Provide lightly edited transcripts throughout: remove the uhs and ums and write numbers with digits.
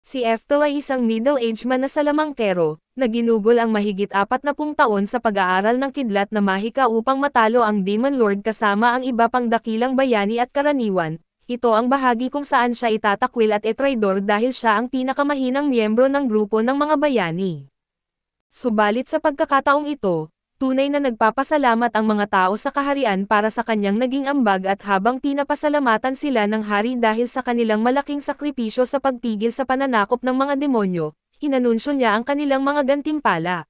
Si Eftel ay isang middle-aged man na salamangkero, na ginugol ang mahigit 40 taon sa pag-aaral ng kidlat na mahika upang matalo ang Demon Lord kasama ang iba pang dakilang bayani at karaniwan. Ito ang bahagi kung saan siya itatakwil at etraidor dahil siya ang pinakamahinang miyembro ng grupo ng mga bayani. Subalit sa pagkakataong ito, tunay na nagpapasalamat ang mga tao sa kaharian para sa kanyang naging ambag at habang pinapasalamatan sila ng hari dahil sa kanilang malaking sakripisyo sa pagpigil sa pananakop ng mga demonyo, inanunsyo niya ang kanilang mga gantimpala.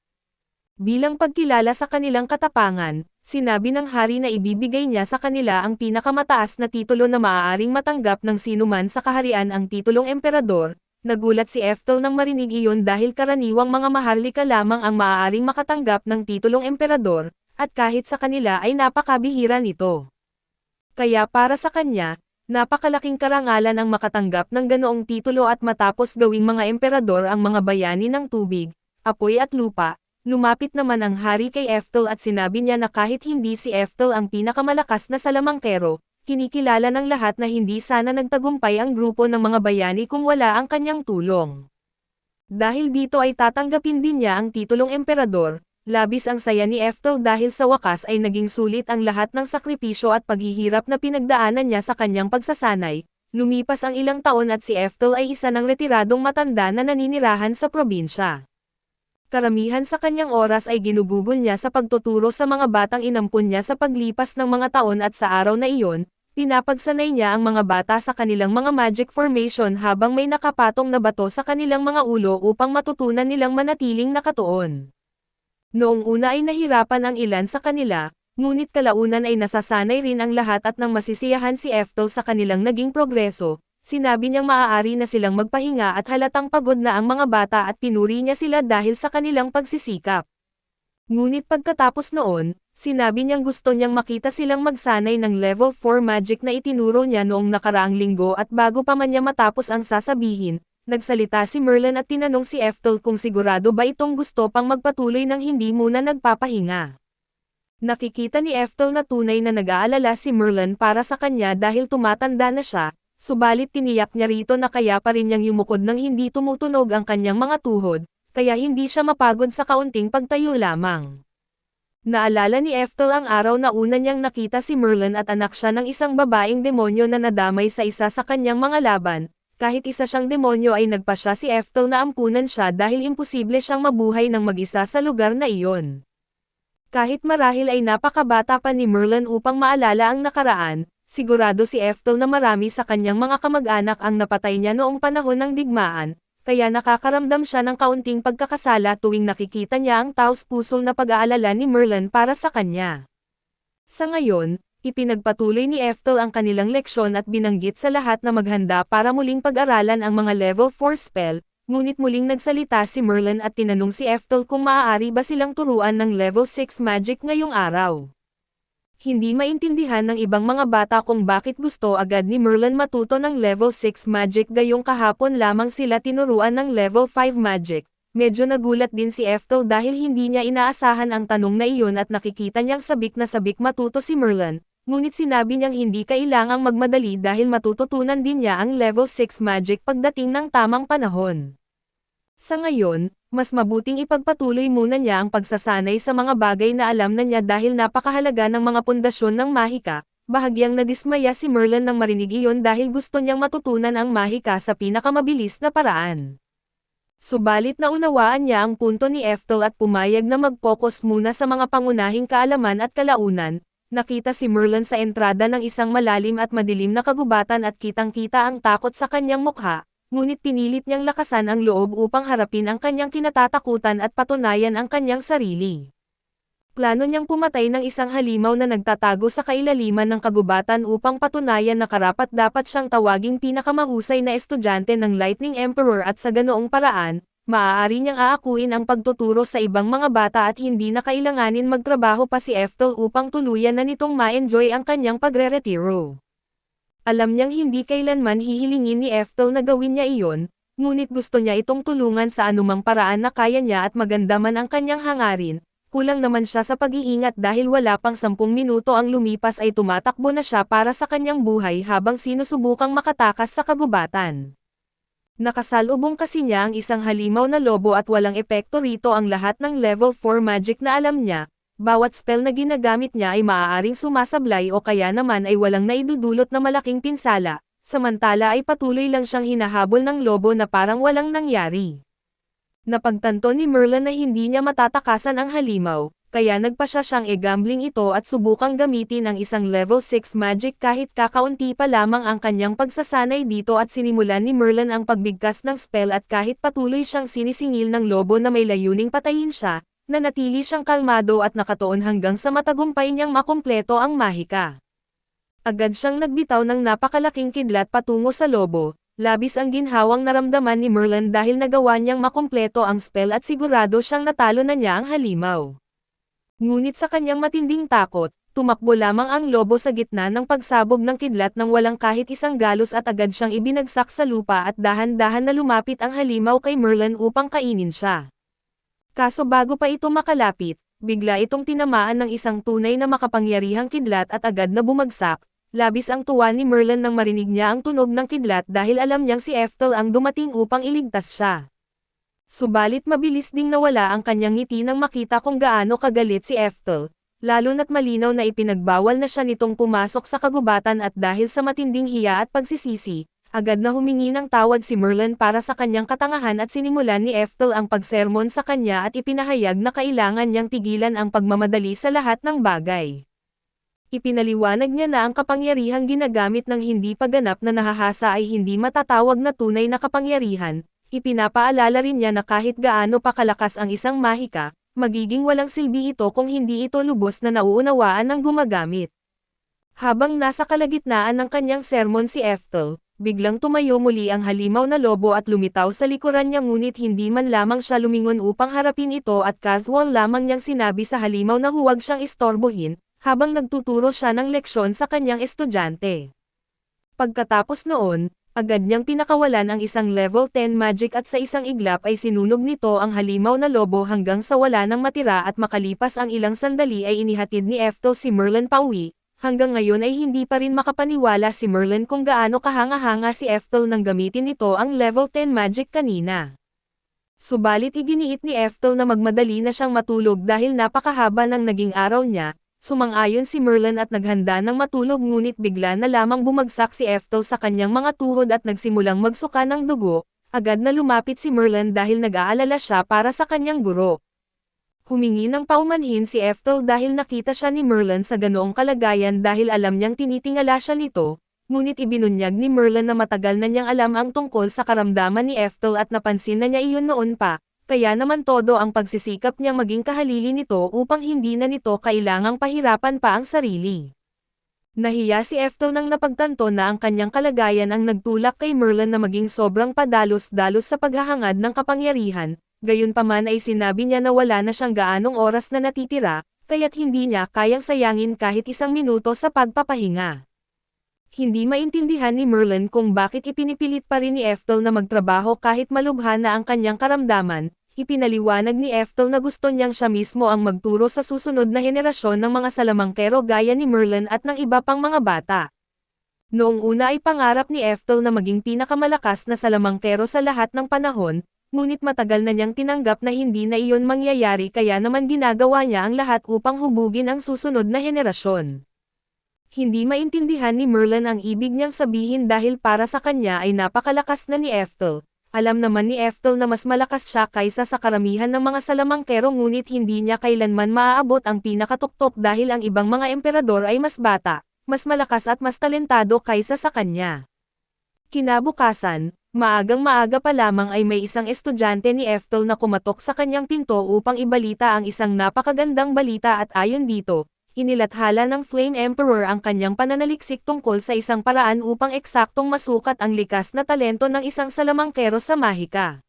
Bilang pagkilala sa kanilang katapangan, sinabi ng hari na ibibigay niya sa kanila ang pinakamataas na titulo na maaaring matanggap ng sinuman sa kaharian, ang titulong emperador. Nagulat si Eftel nang marinig iyon dahil karaniwang mga maharlika lamang ang maaaring makatanggap ng titulong emperador, at kahit sa kanila ay napakabihira nito. Kaya para sa kanya, napakalaking karangalan ang makatanggap ng ganoong titulo at matapos gawing mga emperador ang mga bayani ng tubig, apoy at lupa. Lumapit naman ang hari kay Eftel at sinabi niya na kahit hindi si Eftel ang pinakamalakas na salamangkero, kinikilala ng lahat na hindi sana nagtagumpay ang grupo ng mga bayani kung wala ang kanyang tulong. Dahil dito ay tatanggapin din niya ang titulong emperador. Labis ang saya ni Eftel dahil sa wakas ay naging sulit ang lahat ng sakripisyo at paghihirap na pinagdaanan niya sa kanyang pagsasanay. Lumipas ang ilang taon at si Eftel ay isa ng retiradong matanda na naninirahan sa probinsya. Karamihan sa kanyang oras ay ginugugol niya sa pagtuturo sa mga batang inampun niya sa paglipas ng mga taon at sa araw na iyon, pinapagsanay niya ang mga bata sa kanilang mga magic formation habang may nakapatong na bato sa kanilang mga ulo upang matutunan nilang manatiling nakatuon. Noong una ay nahirapan ang ilan sa kanila, ngunit kalaunan ay nasasanay rin ang lahat at nang masisiyahan si Eftel sa kanilang naging progreso. Sinabi niyang maaari na silang magpahinga at halatang pagod na ang mga bata at pinuri niya sila dahil sa kanilang pagsisikap. Ngunit pagkatapos noon, sinabi niyang gusto niyang makita silang magsanay ng level 4 magic na itinuro niya noong nakaraang linggo at bago pa man niya matapos ang sasabihin, nagsalita si Merlin at tinanong si Eftel kung sigurado ba itong gusto pang magpatuloy ng hindi muna nagpapahinga. Nakikita ni Eftel na tunay na nag-aalala si Merlin para sa kanya dahil tumatanda na siya. Subalit tiniyak niya rito na kaya pa rin niyang yumukod nang hindi tumutunog ang kanyang mga tuhod, kaya hindi siya mapagod sa kaunting pagtayo lamang. Naalala ni Eftel ang araw na una niyang nakita si Merlin at anak siya ng isang babaeng demonyo na nadamay sa isa sa kanyang mga laban. Kahit isa siyang demonyo ay nagpasya si Eftel na ampunan siya dahil imposible siyang mabuhay ng mag-isa sa lugar na iyon. Kahit marahil ay napakabata pa ni Merlin upang maalala ang nakaraan, sigurado si Eftel na marami sa kanyang mga kamag-anak ang napatay niya noong panahon ng digmaan, kaya nakakaramdam siya ng kaunting pagkakasala tuwing nakikita niya ang taos-pusong na pag-aalala ni Merlin para sa kanya. Sa ngayon, ipinagpatuloy ni Eftel ang kanilang leksyon at binanggit sa lahat na maghanda para muling pag-aralan ang mga level 4 spell, ngunit muling nagsalita si Merlin at tinanong si Eftel kung maaari ba silang turuan ng level 6 magic ngayong araw. Hindi maintindihan ng ibang mga bata kung bakit gusto agad ni Merlin matuto ng level 6 magic gayong kahapon lamang sila tinuruan ng level 5 magic. Medyo nagulat din si Eftel dahil hindi niya inaasahan ang tanong na iyon at nakikita niyang sabik na sabik matuto si Merlin, ngunit sinabi niyang hindi kailangang magmadali dahil matututunan din niya ang level 6 magic pagdating ng tamang panahon. Sa ngayon, mas mabuting ipagpatuloy muna niya ang pagsasanay sa mga bagay na alam na niya dahil napakahalaga ng mga pundasyon ng mahika. Bahagyang nadismaya si Merlin nang marinig iyon dahil gusto niyang matutunan ang mahika sa pinakamabilis na paraan. Subalit naunawaan niya ang punto ni Eftel at pumayag na mag-focus muna sa mga pangunahing kaalaman at kalaunan. Nakita si Merlin sa entrada ng isang malalim at madilim na kagubatan at kitang-kita ang takot sa kanyang mukha. Ngunit pinilit niyang lakasan ang loob upang harapin ang kanyang kinatatakutan at patunayan ang kanyang sarili. Plano niyang pumatay ng isang halimaw na nagtatago sa kailaliman ng kagubatan upang patunayan na karapat-dapat siyang tawaging pinakamahusay na estudyante ng Lightning Emperor at sa ganoong paraan, maaari niyang aakuin ang pagtuturo sa ibang mga bata at hindi na kailanganin magtrabaho pa si Eftel upang tuluyan na nitong ma-enjoy ang kanyang pagre-retiro. Alam niyang hindi kailanman hihilingin ni Eftel na gawin niya iyon, ngunit gusto niya itong tulungan sa anumang paraan na kaya niya at maganda man ang kanyang hangarin. Kulang naman siya sa pag-iingat dahil wala pang 10 minuto ang lumipas ay tumatakbo na siya para sa kanyang buhay habang sinusubukang makatakas sa kagubatan. Nakasalubong kasi niya ang isang halimaw na lobo at walang epekto rito ang lahat ng level 4 magic na alam niya. Bawat spell na ginagamit niya ay maaaring sumasablay o kaya naman ay walang naidudulot na malaking pinsala, samantala ay patuloy lang siyang hinahabol ng lobo na parang walang nangyari. Napagtanto ni Merlin na hindi niya matatakasan ang halimaw, kaya nagpasya siyang e-gambling ito at subukang gamitin ang isang level 6 magic kahit kakaunti pa lamang ang kanyang pagsasanay dito at sinimulan ni Merlin ang pagbigkas ng spell at kahit patuloy siyang sinisingil ng lobo na may layuning patayin siya, nanatili siyang kalmado at nakatuon hanggang sa matagumpay niyang makumpleto ang mahika. Agad siyang nagbitaw ng napakalaking kidlat patungo sa lobo, labis ang ginhawang naramdaman ni Merlin dahil nagawa niyang makumpleto ang spell at sigurado siyang natalo na niya ang halimaw. Ngunit sa kanyang matinding takot, tumakbo lamang ang lobo sa gitna ng pagsabog ng kidlat nang walang kahit isang galos at agad siyang ibinagsak sa lupa at dahan-dahan na lumapit ang halimaw kay Merlin upang kainin siya. Kaso bago pa ito makalapit, bigla itong tinamaan ng isang tunay na makapangyarihang kidlat at agad na bumagsak. Labis ang tuwa ni Merlin nang marinig niya ang tunog ng kidlat dahil alam niyang si Eftel ang dumating upang iligtas siya. Subalit mabilis ding nawala ang kanyang ngiti nang makita kung gaano kagalit si Eftel, lalo na't malinaw na ipinagbawal na siya nitong pumasok sa kagubatan at dahil sa matinding hiya at pagsisisi, agad na humingi ng tawad si Merlin para sa kanyang katangahan at sinimulan ni Eftel ang pagsermon sa kanya at ipinahayag na kailangan niyang tigilan ang pagmamadali sa lahat ng bagay. Ipinaliwanag niya na ang kapangyarihang ginagamit ng hindi paganap na nahahasa ay hindi matatawag na tunay na kapangyarihan. Ipinapaalala rin niya na kahit gaano pa kalakas ang isang mahika, magiging walang silbi ito kung hindi ito lubos na nauunawaan ng gumagamit. Habang nasa kalagitnaan ng kanyang sermon si Eftel, biglang tumayo muli ang halimaw na lobo at lumitaw sa likuran niya ngunit hindi man lamang siya lumingon upang harapin ito at casual lamang niyang sinabi sa halimaw na huwag siyang istorbohin, habang nagtuturo siya ng leksyon sa kanyang estudyante. Pagkatapos noon, agad niyang pinakawalan ang isang level 10 magic at sa isang iglap ay sinunog nito ang halimaw na lobo hanggang sa wala nang matira at makalipas ang ilang sandali ay inihatid ni Eftel si Merlin pauwi. Hanggang ngayon ay hindi pa rin makapaniwala si Merlin kung gaano kahanga-hanga si Eftel nang gamitin nito ang level 10 magic kanina. Subalit iginiit ni Eftel na magmadali na siyang matulog dahil napakahaba ng naging araw niya. Sumang-ayon si Merlin at naghanda ng matulog ngunit bigla na lamang bumagsak si Eftel sa kanyang mga tuhod at nagsimulang magsuka ng dugo. Agad na lumapit si Merlin dahil nag-aalala siya para sa kanyang guro. Humingi ng paumanhin si Eftel dahil nakita siya ni Merlin sa ganoong kalagayan dahil alam niyang tinitingala siya nito, ngunit ibinunyag ni Merlin na matagal na niyang alam ang tungkol sa karamdaman ni Eftel at napansin na niya iyon noon pa, kaya naman todo ang pagsisikap niyang maging kahalili nito upang hindi na nito kailangang pahirapan pa ang sarili. Nahiya si Eftel nang napagtanto na ang kanyang kalagayan ang nagtulak kay Merlin na maging sobrang padalos-dalos sa paghahangad ng kapangyarihan. Gayunpaman ay sinabi niya na wala na siyang gaanong oras na natitira, kaya't hindi niya kayang sayangin kahit isang minuto sa pagpapahinga. Hindi maintindihan ni Merlin kung bakit ipinipilit pa rin ni Eftel na magtrabaho kahit malubha na ang kanyang karamdaman. Ipinaliwanag ni Eftel na gusto niyang siya mismo ang magturo sa susunod na henerasyon ng mga salamangkero gaya ni Merlin at ng iba pang mga bata. Noong una ay pangarap ni Eftel na maging pinakamalakas na salamangkero sa lahat ng panahon, ngunit matagal na niyang tinanggap na hindi na iyon mangyayari kaya naman ginagawa niya ang lahat upang hubugin ang susunod na henerasyon. Hindi maintindihan ni Merlin ang ibig niyang sabihin dahil para sa kanya ay napakalakas na ni Eftel. Alam naman ni Eftel na mas malakas siya kaysa sa karamihan ng mga salamangkero ngunit hindi niya kailanman maaabot ang pinakatuktok dahil ang ibang mga emperador ay mas bata, mas malakas at mas talentado kaysa sa kanya. Kinabukasan, maagang-maaga pa lamang ay may isang estudyante ni Eftel na kumatok sa kanyang pinto upang ibalita ang isang napakagandang balita at ayon dito, inilathala ng Flame Emperor ang kanyang pananaliksik tungkol sa isang paraan upang eksaktong masukat ang likas na talento ng isang salamangkero sa mahika.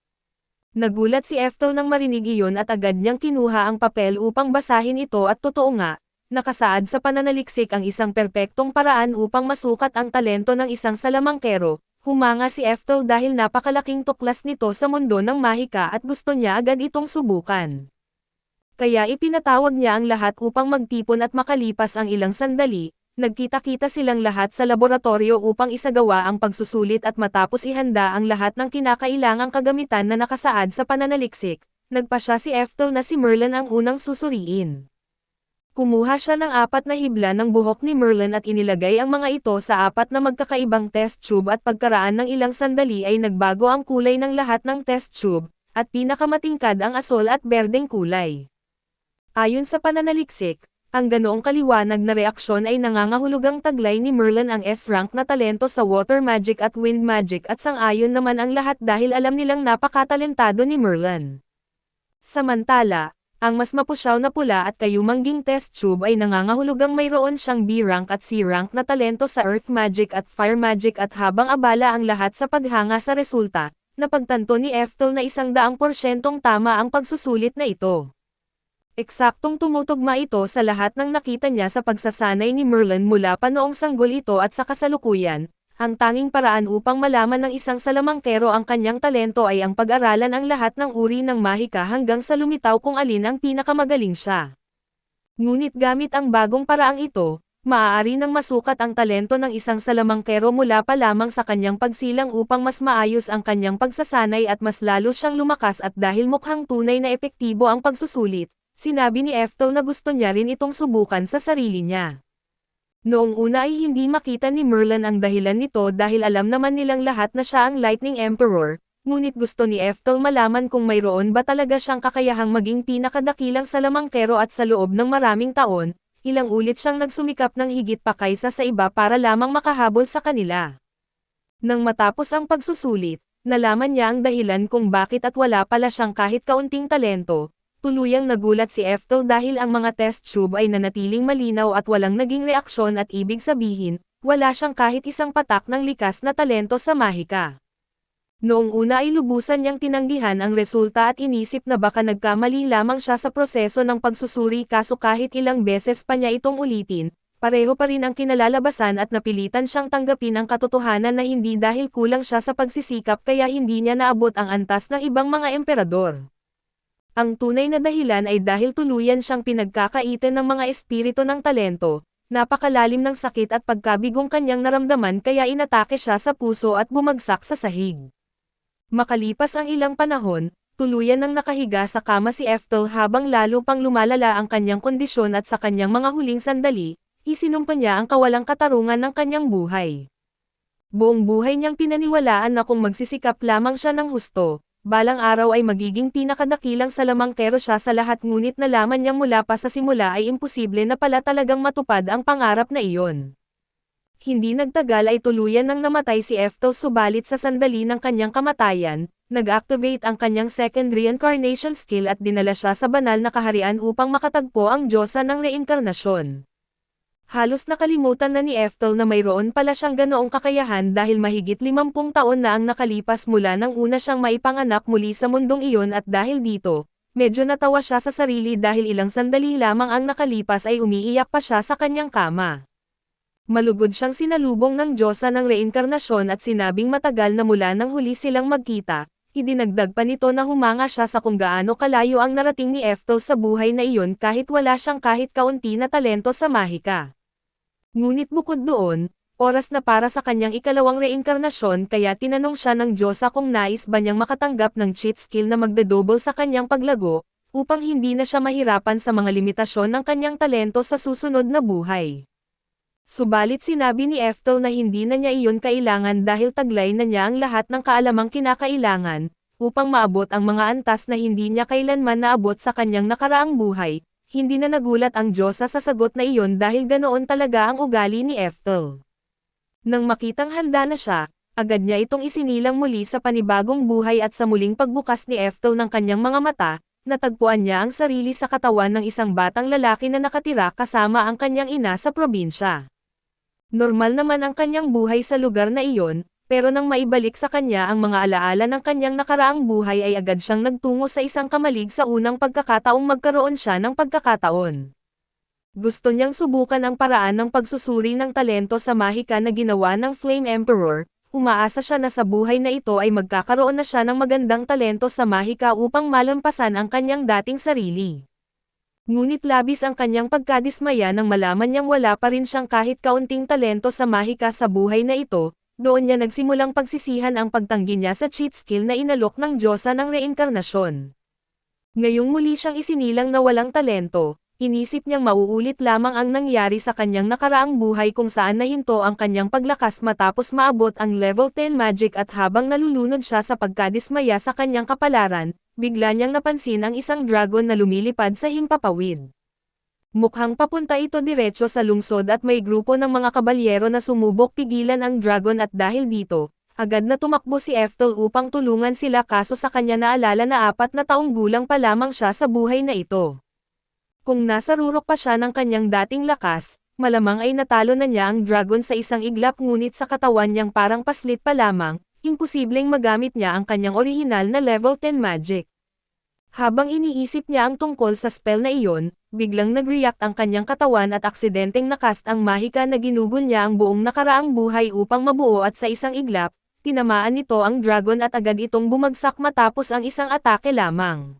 Nagulat si Eftel nang marinig iyon at agad niyang kinuha ang papel upang basahin ito at totoo nga, nakasaad sa pananaliksik ang isang perpektong paraan upang masukat ang talento ng isang salamangkero. Humanga si Eftel dahil napakalaking tuklas nito sa mundo ng mahika at gusto niya agad itong subukan. Kaya ipinatawag niya ang lahat upang magtipon at makalipas ang ilang sandali, Nagkita-kita silang lahat sa laboratorio upang isagawa ang pagsusulit at matapos ihanda ang lahat ng kinakailangang kagamitan na nakasaad sa pananaliksik, nagpasya si Ethel na si Merlin ang unang susuriin. Kumuha siya ng 4 na hibla ng buhok ni Merlin at inilagay ang mga ito sa 4 na magkakaibang test tube at pagkaraan ng ilang sandali ay nagbago ang kulay ng lahat ng test tube, at pinakamatingkad ang asol at berdeng kulay. Ayon sa pananaliksik, ang ganoong kaliwanag na reaksyon ay nangangahulugang taglay ni Merlin ang S-rank na talento sa water magic at wind magic at sang-ayon naman ang lahat dahil alam nilang napakatalentado ni Merlin. Samantala, ang mas mapusyaw na pula at kayumangging test tube ay nangangahulugang mayroon siyang B-rank at C-rank na talento sa earth magic at fire magic at habang abala ang lahat sa paghanga sa resulta, napagtanto ni Ethel na 100% tama ang pagsusulit na ito. Eksaktong tumutugma ito sa lahat ng nakita niya sa pagsasanay ni Merlin mula pa noong sanggol ito at sa kasalukuyan. Ang tanging paraan upang malaman ng isang salamangkero ang kanyang talento ay ang pag-aralan ang lahat ng uri ng mahika hanggang sa lumitaw kung alin ang pinakamagaling siya. Ngunit gamit ang bagong paraang ito, maaari nang masukat ang talento ng isang salamangkero mula pa lamang sa kanyang pagsilang upang mas maayos ang kanyang pagsasanay at mas lalo siyang lumakas at dahil mukhang tunay na epektibo ang pagsusulit. Sinabi ni Ethel na gusto niya rin itong subukan sa sarili niya. Noong una ay hindi makita ni Merlin ang dahilan nito dahil alam naman nilang lahat na siya ang Lightning Emperor, ngunit gusto ni Ethel malaman kung mayroon ba talaga siyang kakayahang maging pinakadakilang salamangkero at sa loob ng maraming taon, ilang ulit siyang nagsumikap ng higit pa kaysa sa iba para lamang makahabol sa kanila. Nang matapos ang pagsusulit, nalaman niya ang dahilan kung bakit at wala pala siyang kahit kaunting talento. Tuluyang nagulat si Ethel dahil ang mga test tube ay nanatiling malinaw at walang naging reaksyon at ibig sabihin, wala siyang kahit isang patak ng likas na talento sa mahika. Noong una ay lubusan niyang tinanggihan ang resulta at inisip na baka nagkamali lamang siya sa proseso ng pagsusuri kaso kahit ilang beses pa niya itong ulitin, pareho pa rin ang kinalalabasan at napilitan siyang tanggapin ang katotohanan na hindi dahil kulang siya sa pagsisikap kaya hindi niya naabot ang antas ng ibang mga emperador. Ang tunay na dahilan ay dahil tuluyan siyang pinagkakaitan ng mga espiritu ng talento, napakalalim ng sakit at pagkabigong kanyang naramdaman kaya inatake siya sa puso at bumagsak sa sahig. Makalipas ang ilang panahon, tuluyan nang nakahiga sa kama si Ethel habang lalo pang lumalala ang kanyang kondisyon at sa kanyang mga huling sandali, isinumpa niya ang kawalang katarungan ng kanyang buhay. Buong buhay niyang pinaniwalaan na kung magsisikap lamang siya ng husto, balang araw ay magiging pinakadakilang salamangkero siya sa lahat ngunit nalaman niyang mula pa sa simula ay imposible na pala talagang matupad ang pangarap na iyon. Hindi nagtagal ay tuluyan nang namatay si Ethel subalit sa sandali ng kanyang kamatayan, nag-activate ang kanyang second reincarnation skill at dinala siya sa banal na kaharian upang makatagpo ang Diyosa ng reinkarnasyon. Halos nakalimutan na ni Ethel na mayroon pala siyang ganoong kakayahan dahil mahigit 50 taon na ang nakalipas mula nang una siyang maipanganak muli sa mundong iyon at dahil dito, medyo natawa siya sa sarili dahil ilang sandali lamang ang nakalipas ay umiiyak pa siya sa kanyang kama. Malugod siyang sinalubong ng Diyosa ng reinkarnasyon at sinabing matagal na mula nang huli silang magkita, idinagdag pa nito na humanga siya sa kung gaano kalayo ang narating ni Ethel sa buhay na iyon kahit wala siyang kahit kaunti na talento sa mahika. Ngunit bukod doon, oras na para sa kanyang ikalawang reinkarnasyon kaya tinanong siya ng Diyosa kung nais ba niyang makatanggap ng cheat skill na magdedouble sa kanyang paglago, upang hindi na siya mahirapan sa mga limitasyon ng kanyang talento sa susunod na buhay. Subalit sinabi ni Ethel na hindi na niya iyon kailangan dahil taglay na niya ang lahat ng kaalamang kinakailangan, upang maabot ang mga antas na hindi niya kailanman naabot sa kanyang nakaraang buhay. Hindi na nagulat ang Diyosa sa sagot na iyon dahil ganoon talaga ang ugali ni Ethel. Nang makitang handa na siya, agad niya itong isinilang muli sa panibagong buhay at sa muling pagbukas ni Ethel ng kanyang mga mata, natagpuan niya ang sarili sa katawan ng isang batang lalaki na nakatira kasama ang kanyang ina sa probinsya. Normal naman ang kanyang buhay sa lugar na iyon, pero nang maibalik sa kanya ang mga alaala ng kanyang nakaraang buhay ay agad siyang nagtungo sa isang kamalig sa unang pagkakataong magkaroon siya ng pagkakataon. Gusto niyang subukan ang paraan ng pagsusuri ng talento sa mahika na ginawa ng Flame Emperor, umaasa siya na sa buhay na ito ay magkakaroon na siya ng magandang talento sa mahika upang malampasan ang kanyang dating sarili. Ngunit labis ang kanyang pagkadismaya nang malaman niyang wala pa rin siyang kahit kaunting talento sa mahika sa buhay na ito. Doon niya nagsimulang pagsisihan ang pagtanggi niya sa cheat skill na inalok ng Diyosa ng reinkarnasyon. Ngayong muli siyang isinilang na walang talento, inisip niyang mauulit lamang ang nangyari sa kanyang nakaraang buhay kung saan nahinto ang kanyang paglakas matapos maabot ang level 10 magic at habang nalulunod siya sa pagkadismaya sa kanyang kapalaran, bigla niyang napansin ang isang dragon na lumilipad sa himpapawid. Mukhang papunta ito diretso sa lungsod at may grupo ng mga kabalyero na sumubok pigilan ang dragon at dahil dito, agad na tumakbo si Ethel upang tulungan sila kaso sa kanya naalala na 4 na taong gulang pa lamang siya sa buhay na ito. Kung nasa rurok pa siya ng kanyang dating lakas, malamang ay natalo na niya ang dragon sa isang iglap ngunit sa katawan niyang parang paslit pa lamang, imposibleng magamit niya ang kanyang orihinal na level 10 magic. Habang iniisip niya ang tungkol sa spell na iyon, biglang nag-react ang kanyang katawan at aksidenteng nakast ang mahika na ginugol niya ang buong nakaraang buhay upang mabuo at sa isang iglap, tinamaan nito ang dragon at agad itong bumagsak matapos ang isang atake lamang.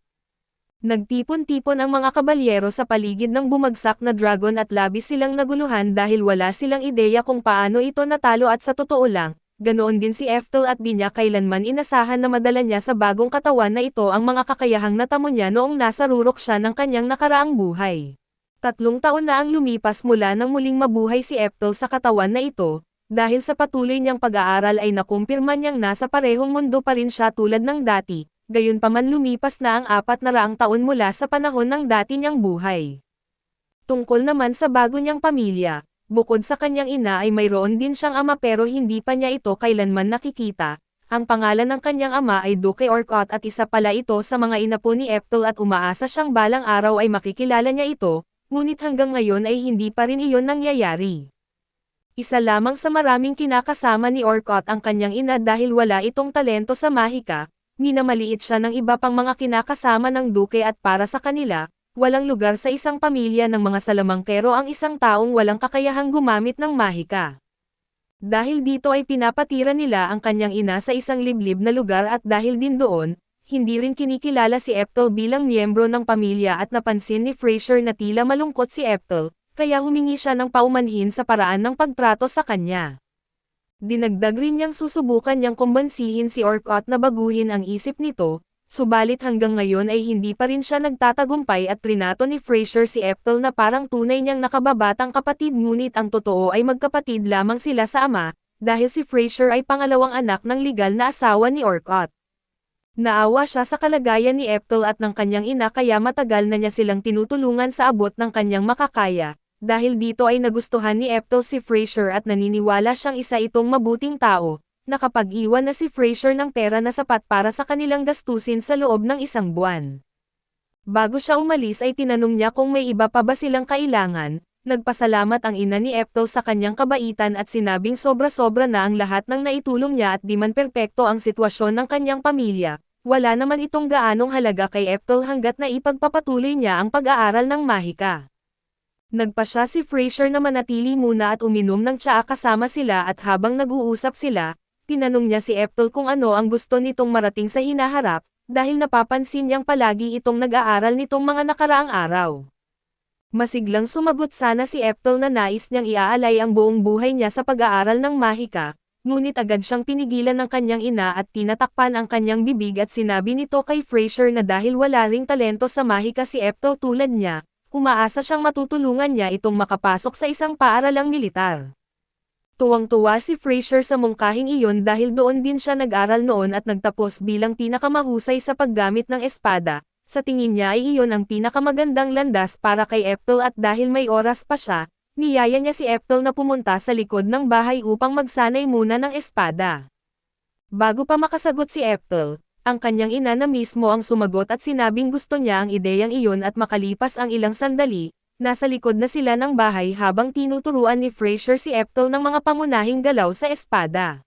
Nagtipon-tipon ang mga kabalyero sa paligid ng bumagsak na dragon at labis silang naguluhan dahil wala silang ideya kung paano ito natalo at sa totoo lang, ganoon din si Ethel at di niya kailanman inasahan na madala niya sa bagong katawan na ito ang mga kakayahang natamo niya noong nasa rurok siya ng kanyang nakaraang buhay. 3 taon na ang lumipas mula nang muling mabuhay si Ethel sa katawan na ito, dahil sa patuloy niyang pag-aaral ay nakumpirma niyang nasa parehong mundo pa rin siya tulad ng dati. Gayunpaman lumipas na ang 400 taon mula sa panahon ng dati niyang buhay. Tungkol naman sa bago niyang pamilya, bukod sa kanyang ina ay mayroon din siyang ama pero hindi pa niya ito kailanman nakikita. Ang pangalan ng kanyang ama ay Duke Orcott at isa pala ito sa mga inapo ni Ethel at umaasa siyang balang araw ay makikilala niya ito, ngunit hanggang ngayon ay hindi pa rin iyon nangyayari. Isa lamang sa maraming kinakasama ni Orcott ang kanyang ina dahil wala itong talento sa mahika. Minamaliit siya ng iba pang mga kinakasama ng duke at para sa kanila, walang lugar sa isang pamilya ng mga salamangkero ang isang taong walang kakayahang gumamit ng mahika. Dahil dito ay pinapatira nila ang kanyang ina sa isang liblib na lugar at dahil din doon, hindi rin kinikilala si Ethel bilang miyembro ng pamilya at napansin ni Fraser na tila malungkot si Ethel, kaya humingi siya ng paumanhin sa paraan ng pagtrato sa kanya. Dinagdag rin niyang susubukan niyang kumbansihin si Orcott na baguhin ang isip nito, subalit hanggang ngayon ay hindi pa rin siya nagtatagumpay at trinato ni Fraser si Ethel na parang tunay niyang nakababatang kapatid ngunit ang totoo ay magkapatid lamang sila sa ama, dahil si Fraser ay pangalawang anak ng legal na asawa ni Orcott. Naawa siya sa kalagayan ni Ethel at ng kanyang ina kaya matagal na niya silang tinutulungan sa abot ng kanyang makakaya. Dahil dito ay nagustuhan ni Ethel si Fraser at naniniwala siyang isa itong mabuting tao, nakapag-iwan na si Fraser ng pera na sapat para sa kanilang gastusin sa loob ng 1 buwan. Bago siya umalis ay tinanong niya kung may iba pa ba silang kailangan, nagpasalamat ang ina ni Ethel sa kanyang kabaitan at sinabing sobra-sobra na ang lahat ng naitulong niya at di man perpekto ang sitwasyon ng kanyang pamilya, wala naman itong gaanong halaga kay Ethel hanggat na ipagpapatuloy niya ang pag-aaral ng mahika. Nagpasya si Fraser na manatili muna at uminom ng tsaa kasama sila at habang nag-uusap sila, tinanong niya si Ethel kung ano ang gusto nitong marating sa hinaharap, dahil napapansin niyang palagi itong nag-aaral nitong mga nakaraang araw. Masiglang sumagot sana si Ethel na nais niyang iaalay ang buong buhay niya sa pag-aaral ng mahika, ngunit agad siyang pinigilan ng kanyang ina at tinatakpan ang kanyang bibig at sinabi nito kay Fraser na dahil wala ring talento sa mahika si Ethel tulad niya, umaasa siyang matutulungan niya itong makapasok sa isang paaralang militar. Tuwang-tuwa si Fraser sa mungkahing iyon dahil doon din siya nag-aral noon at nagtapos bilang pinakamahusay sa paggamit ng espada. Sa tingin niya ay iyon ang pinakamagandang landas para kay Ethel at dahil may oras pa siya, niyaya niya si Ethel na pumunta sa likod ng bahay upang magsanay muna ng espada. Bago pa makasagot si Ethel, ang kanyang ina na mismo ang sumagot at sinabing gusto niya ang ideyang iyon at makalipas ang ilang sandali, nasa likod na sila ng bahay habang tinuturuan ni Fraser si Ethel ng mga pangunahing galaw sa espada.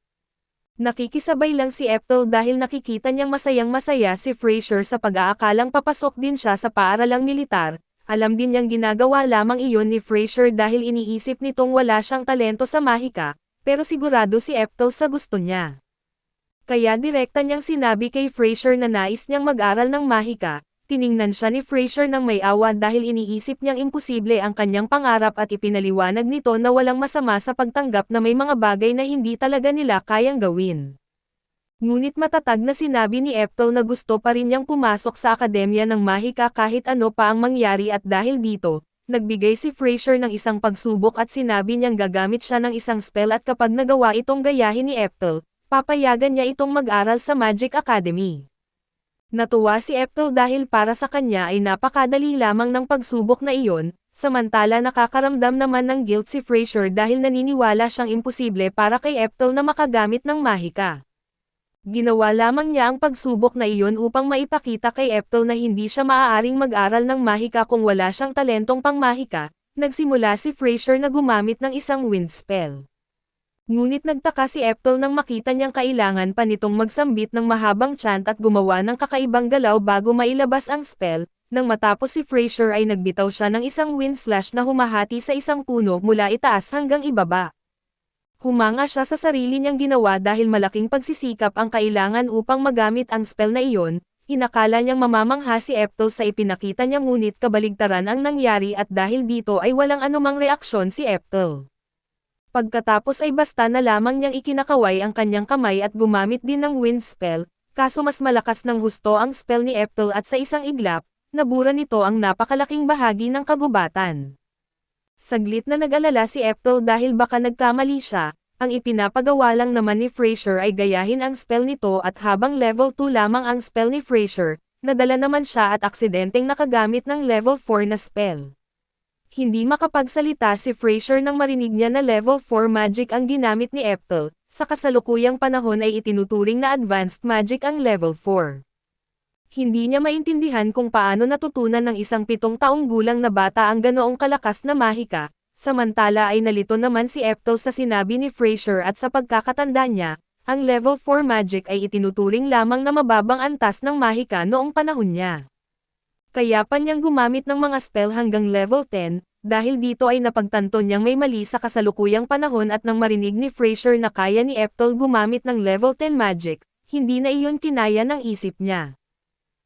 Nakikisabay lang si Ethel dahil nakikita niyang masayang-masaya si Fraser sa pag-aakalang papasok din siya sa paaralang militar, alam din niyang ginagawa lamang iyon ni Fraser dahil iniisip nitong wala siyang talento sa mahika, pero sigurado si Ethel sa gusto niya. Kaya direkta niyang sinabi kay Fraser na nais niyang mag-aral ng mahika, tiningnan siya ni Frasier ng may awa dahil iniisip niyang imposible ang kanyang pangarap at ipinaliwanag nito na walang masama sa pagtanggap na may mga bagay na hindi talaga nila kayang gawin. Ngunit matatag na sinabi ni Eptel na gusto pa rin niyang pumasok sa Akademya ng Mahika kahit ano pa ang mangyari at dahil dito, nagbigay si Frasier ng isang pagsubok at sinabi niyang gagamit siya ng isang spell at kapag nagawa itong gayahin ni Eptel, papayagan niya itong mag-aral sa Magic Academy. Natuwa si Eptel dahil para sa kanya ay napakadali lamang ng pagsubok na iyon, samantala nakakaramdam naman ng guilt si Frasier dahil naniniwala siyang imposible para kay Eptel na makagamit ng mahika. Ginawa lamang niya ang pagsubok na iyon upang maipakita kay Eptel na hindi siya maaaring mag-aral ng mahika kung wala siyang talentong pangmahika. Nagsimula si Frasier na gumamit ng isang wind spell. Ngunit nagtaka si Eptel nang makita niyang kailangan pa nitong magsambit ng mahabang chant at gumawa ng kakaibang galaw bago mailabas ang spell. Nang matapos si Frasier ay nagbitaw siya ng isang wind slash na humahati sa isang puno mula itaas hanggang ibaba. Humanga siya sa sarili niyang ginawa dahil malaking pagsisikap ang kailangan upang magamit ang spell na iyon. Inakala niyang mamamangha si Eptel sa ipinakita niya ngunit kabaligtaran ang nangyari at dahil dito ay walang anumang reaksyon si Eptel. Pagkatapos ay basta na lamang niyang ikinakaway ang kanyang kamay at gumamit din ng wind spell, kaso mas malakas ng husto ang spell ni Eptel at sa isang iglap, nabura nito ang napakalaking bahagi ng kagubatan. Saglit na nag-alala si Eptel dahil baka nagkamali siya, ang ipinapagawa lang naman ni Frasier ay gayahin ang spell nito at habang level 2 lamang ang spell ni Frasier, nadala naman siya at aksidenteng nakagamit ng level 4 na spell. Hindi makapagsalita si Frasier nang marinig niya na level 4 magic ang ginamit ni Eptel, sa kasalukuyang panahon ay itinuturing na advanced magic ang level 4. Hindi niya maintindihan kung paano natutunan ng isang 7 taong gulang na bata ang ganoong kalakas na mahika, samantala ay nalito naman si Eptel sa sinabi ni Frasier at sa pagkakatanda niya, ang level 4 magic ay itinuturing lamang na mababang antas ng mahika noong panahon niya. Kaya pa niyang gumamit ng mga spell hanggang level 10, dahil dito ay napagtanto niyang may mali sa kasalukuyang panahon at nang marinig ni Frasier na kaya ni Eptel gumamit ng level 10 magic, hindi na iyon kinaya ng isip niya.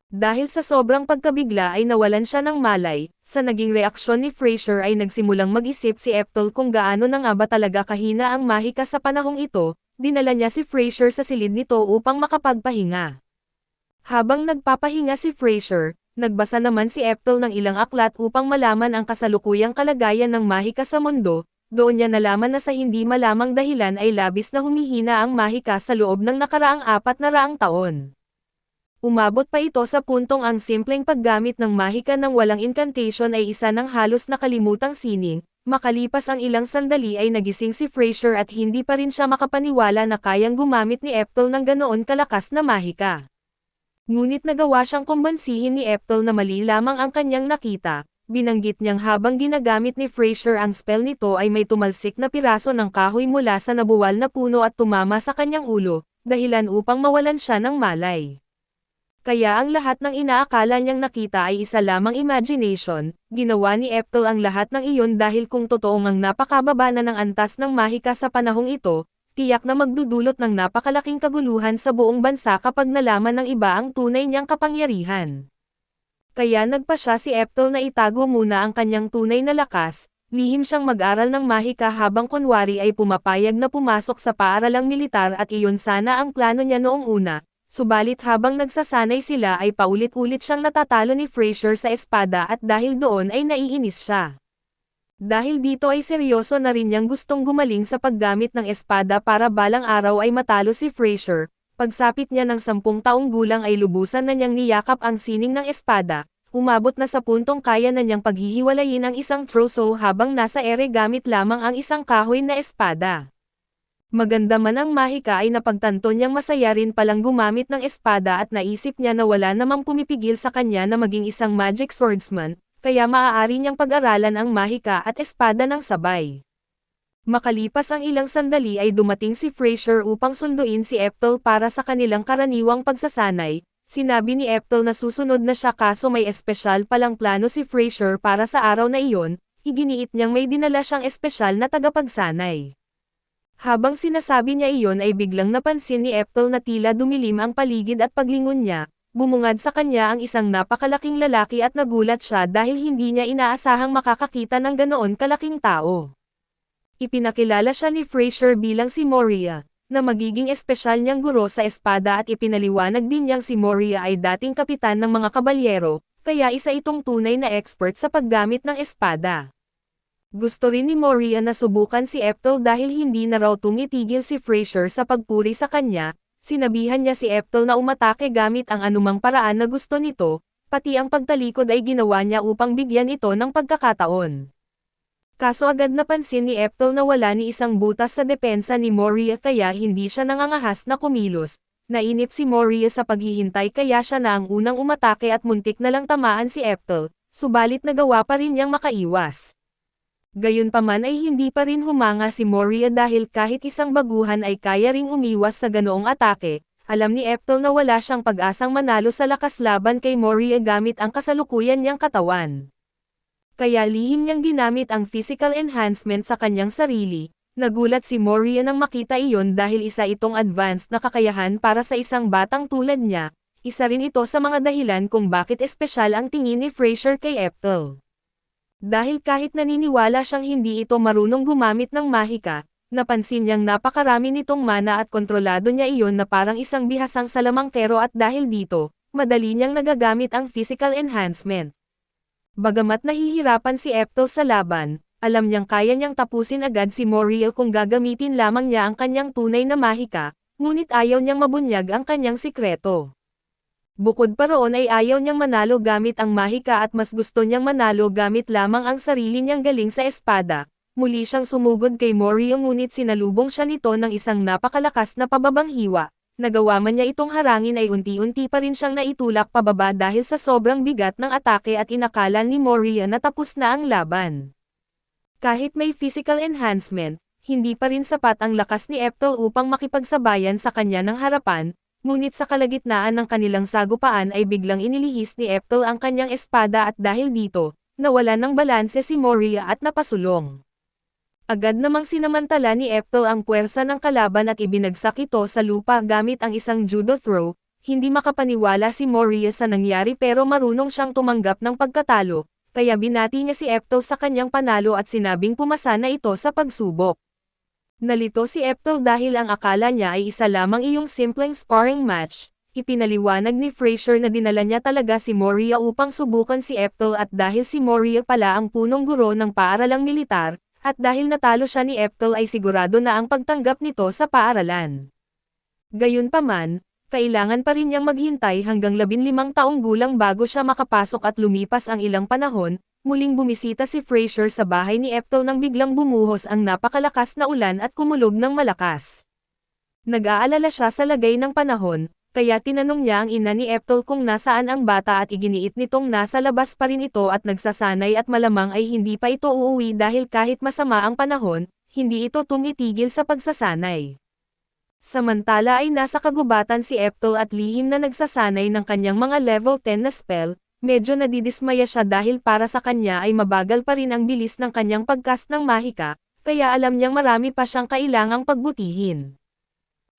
Dahil sa sobrang pagkabigla ay nawalan siya ng malay, sa naging reaksyon ni Frasier ay nagsimulang mag-isip si Eptel kung gaano na nga ba talaga kahina ang mahika sa panahong ito, dinala niya si Frasier sa silid nito upang makapagpahinga. Habang nagpapahinga si Frasier, nagbasa naman si Eptel ng ilang aklat upang malaman ang kasalukuyang kalagayan ng mahika sa mundo, doon niya nalaman na sa hindi malamang dahilan ay labis na humihina ang mahika sa loob ng nakaraang 400 taon. Umabot pa ito sa puntong ang simpleng paggamit ng mahika ng walang incantation ay isa ng halos nakalimutang sining, makalipas ang ilang sandali ay nagising si Frasier at hindi pa rin siya makapaniwala na kayang gumamit ni Eptel ng ganoon kalakas na mahika. Ngunit nagawa siyang kumbansihin ni Eptel na mali lamang ang kanyang nakita, binanggit niyang habang ginagamit ni Frasier ang spell nito ay may tumalsik na piraso ng kahoy mula sa nabuwal na puno at tumama sa kanyang ulo, dahilan upang mawalan siya ng malay. Kaya ang lahat ng inaakala niyang nakita ay isa lamang imagination, ginawa ni Eptel ang lahat ng iyon dahil kung totoong ang napakababa na ng antas ng mahika sa panahong ito, tiyak na magdudulot ng napakalaking kaguluhan sa buong bansa kapag nalaman ng iba ang tunay niyang kapangyarihan. Kaya nagpa siya si Eptel na itago muna ang kanyang tunay na lakas, lihim siyang mag-aral ng mahika habang kunwari ay pumapayag na pumasok sa paaralang militar at iyon sana ang plano niya noong una. Subalit habang nagsasanay sila ay paulit-ulit siyang natatalo ni Frasier sa espada at dahil doon ay naiinis siya. Dahil dito ay seryoso na rin niyang gustong gumaling sa paggamit ng espada para balang araw ay matalo si Frasier. Pagsapit niya ng 10 taong gulang ay lubusan na niyang niyakap ang sining ng espada, umabot na sa puntong kaya na niyang paghihiwalayin ang isang troso habang nasa ere gamit lamang ang isang kahoy na espada. Maganda man ang mahika ay napagtanto niyang masaya rin palang gumamit ng espada at naisip niya na wala namang pumipigil sa kanya na maging isang magic swordsman, kaya maaari niyang pag-aralan ang mahika at espada ng sabay. Makalipas ang ilang sandali ay dumating si Frasier upang sunduin si Eptel para sa kanilang karaniwang pagsasanay. Sinabi ni Eptel na susunod na siya kaso may espesyal palang plano si Frasier para sa araw na iyon, iginiit niyang may dinala siyang espesyal na tagapagsanay. Habang sinasabi niya iyon ay biglang napansin ni Eptel na tila dumilim ang paligid at paglingon niya, bumungad sa kanya ang isang napakalaking lalaki at nagulat siya dahil hindi niya inaasahang makakakita ng ganoon kalaking tao. Ipinakilala siya ni Fraser bilang si Moria, na magiging espesyal niyang guro sa espada at ipinaliwanag din niyang si Moria ay dating kapitan ng mga kabalyero, kaya isa itong tunay na expert sa paggamit ng espada. Gusto rin ni Moria na subukan si Eptel dahil hindi na raw tumitigil si Fraser sa pagpuri sa kanya. Sinabihan niya si Eptel na umatake gamit ang anumang paraan na gusto nito, pati ang pagtalikod ay ginawa niya upang bigyan ito ng pagkakataon. Kaso agad napansin ni Eptel na wala ni isang butas sa depensa ni Moria kaya hindi siya nangangahas na kumilos. Nainip si Moria sa paghihintay kaya siya na ang unang umatake at muntik na lang tamaan si Eptel, subalit nagawa pa rin niyang makaiwas. Gayunpaman ay hindi pa rin humanga si Moria dahil kahit isang baguhan ay kaya ring umiwas sa ganoong atake. Alam ni Eptel na wala siyang pag-asang manalo sa lakas laban kay Moria gamit ang kasalukuyan niyang katawan. Kaya lihim niyang ginamit ang physical enhancement sa kanyang sarili. Nagulat si Moria nang makita iyon dahil isa itong advanced na kakayahan para sa isang batang tulad niya. Isa rin ito sa mga dahilan kung bakit espesyal ang tingin ni Fraser kay Eptel. Dahil kahit naniniwala siyang hindi ito marunong gumamit ng mahika, napansin niyang napakarami nitong mana at kontrolado niya iyon na parang isang bihasang salamangkero at dahil dito, madali niyang nagagamit ang physical enhancement. Bagamat nahihirapan si Eptel sa laban, alam niyang kaya niyang tapusin agad si Moria kung gagamitin lamang niya ang kanyang tunay na mahika, ngunit ayaw niyang mabunyag ang kanyang sikreto. Bukod pa roon ay ayaw niyang manalo gamit ang mahika at mas gusto niyang manalo gamit lamang ang sarili niyang galing sa espada. Muli siyang sumugod kay Moria ngunit sinalubong siya nito ng isang napakalakas na pababang hiwa. Nagawa man niya itong harangin ay unti-unti pa rin siyang naitulak pababa dahil sa sobrang bigat ng atake at inakala ni Moria na tapos na ang laban. Kahit may physical enhancement, hindi pa rin sapat ang lakas ni Eptel upang makipagsabayan sa kanya ng harapan. Ngunit sa kalagitnaan ng kanilang sagupaan ay biglang inilihis ni Eptel ang kanyang espada at dahil dito, nawala ng balanse si Moria at napasulong. Agad namang sinamantala ni Eptel ang puwersa ng kalaban at ibinagsak ito sa lupa gamit ang isang judo throw. Hindi makapaniwala si Moria sa nangyari pero marunong siyang tumanggap ng pagkatalo, kaya binati niya si Eptel sa kanyang panalo at sinabing pumasa na ito sa pagsubok. Nalito si Eptel dahil ang akala niya ay isa lamang iyong simpleng sparring match. Ipinaliwanag ni Fraser na dinala niya talaga si Moria upang subukan si Eptel at dahil si Moria pala ang punong guro ng paaralang militar, at dahil natalo siya ni Eptel ay sigurado na ang pagtanggap nito sa paaralan. Gayunpaman, kailangan pa rin niyang maghintay hanggang 15 taong gulang bago siya makapasok at lumipas ang ilang panahon. Muling bumisita si Fraser sa bahay ni Eptel nang biglang bumuhos ang napakalakas na ulan at kumulog ng malakas. Nag-aalala siya sa lagay ng panahon, kaya tinanong niya ang ina ni Eptel kung nasaan ang bata at iginiit nitong nasa labas pa rin ito at nagsasanay at malamang ay hindi pa ito uuwi dahil kahit masama ang panahon, hindi ito tumitigil sa pagsasanay. Samantala ay nasa kagubatan si Eptel at lihim na nagsasanay ng kanyang mga level 10 na spell. Medyo nadidismaya siya dahil para sa kanya ay mabagal pa rin ang bilis ng kanyang pagcast ng mahika, kaya alam niyang marami pa siyang kailangang pagbutihin.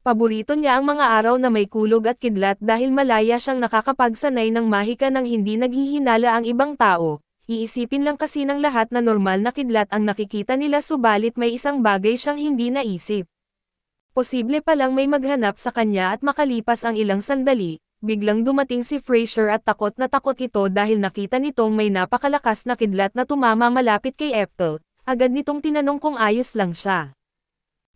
Paborito niya ang mga araw na may kulog at kidlat dahil malaya siyang nakakapagsanay ng mahika nang hindi naghihinala ang ibang tao. Iisipin lang kasi ng lahat na normal na kidlat ang nakikita nila subalit may isang bagay siyang hindi naisip. Posible palang may maghanap sa kanya at makalipas ang ilang sandali. Biglang dumating si Fraser at takot na takot ito dahil nakita nitong may napakalakas na kidlat na tumama malapit kay Eptel. Agad nitong tinanong kung ayos lang siya.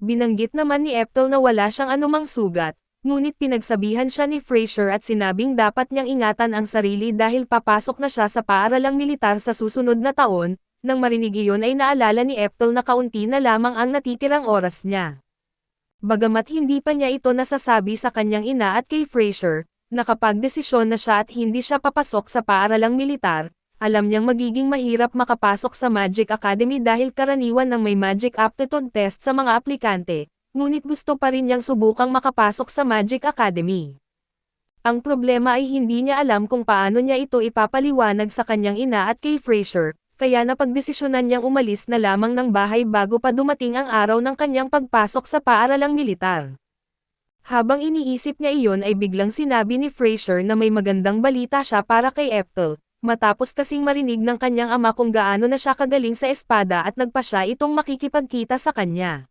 Binanggit naman ni Eptel na wala siyang anumang sugat, ngunit pinagsabihan siya ni Fraser at sinabing dapat niyang ingatan ang sarili dahil papasok na siya sa paaralang militar sa susunod na taon. Nang marinig iyon ay naalala ni Eptel na kaunti na lamang ang natitirang oras niya. Bagamat hindi pa niya ito nasasabi sa kanyang ina at kay Fraser, nakapagdesisyon na siya at hindi siya papasok sa paaralang militar, alam niyang magiging mahirap makapasok sa Magic Academy dahil karaniwan ng may Magic Aptitude Test sa mga aplikante, ngunit gusto pa rin niyang subukang makapasok sa Magic Academy. Ang problema ay hindi niya alam kung paano niya ito ipapaliwanag sa kanyang ina at kay Fraser, kaya napagdesisyonan niyang umalis na lamang ng bahay bago pa dumating ang araw ng kanyang pagpasok sa paaralang militar. Habang iniisip niya iyon ay biglang sinabi ni Frasier na may magandang balita siya para kay Ethel, matapos kasing marinig ng kanyang ama kung gaano na siya kagaling sa espada at nagpa siya itong makikipagkita sa kanya.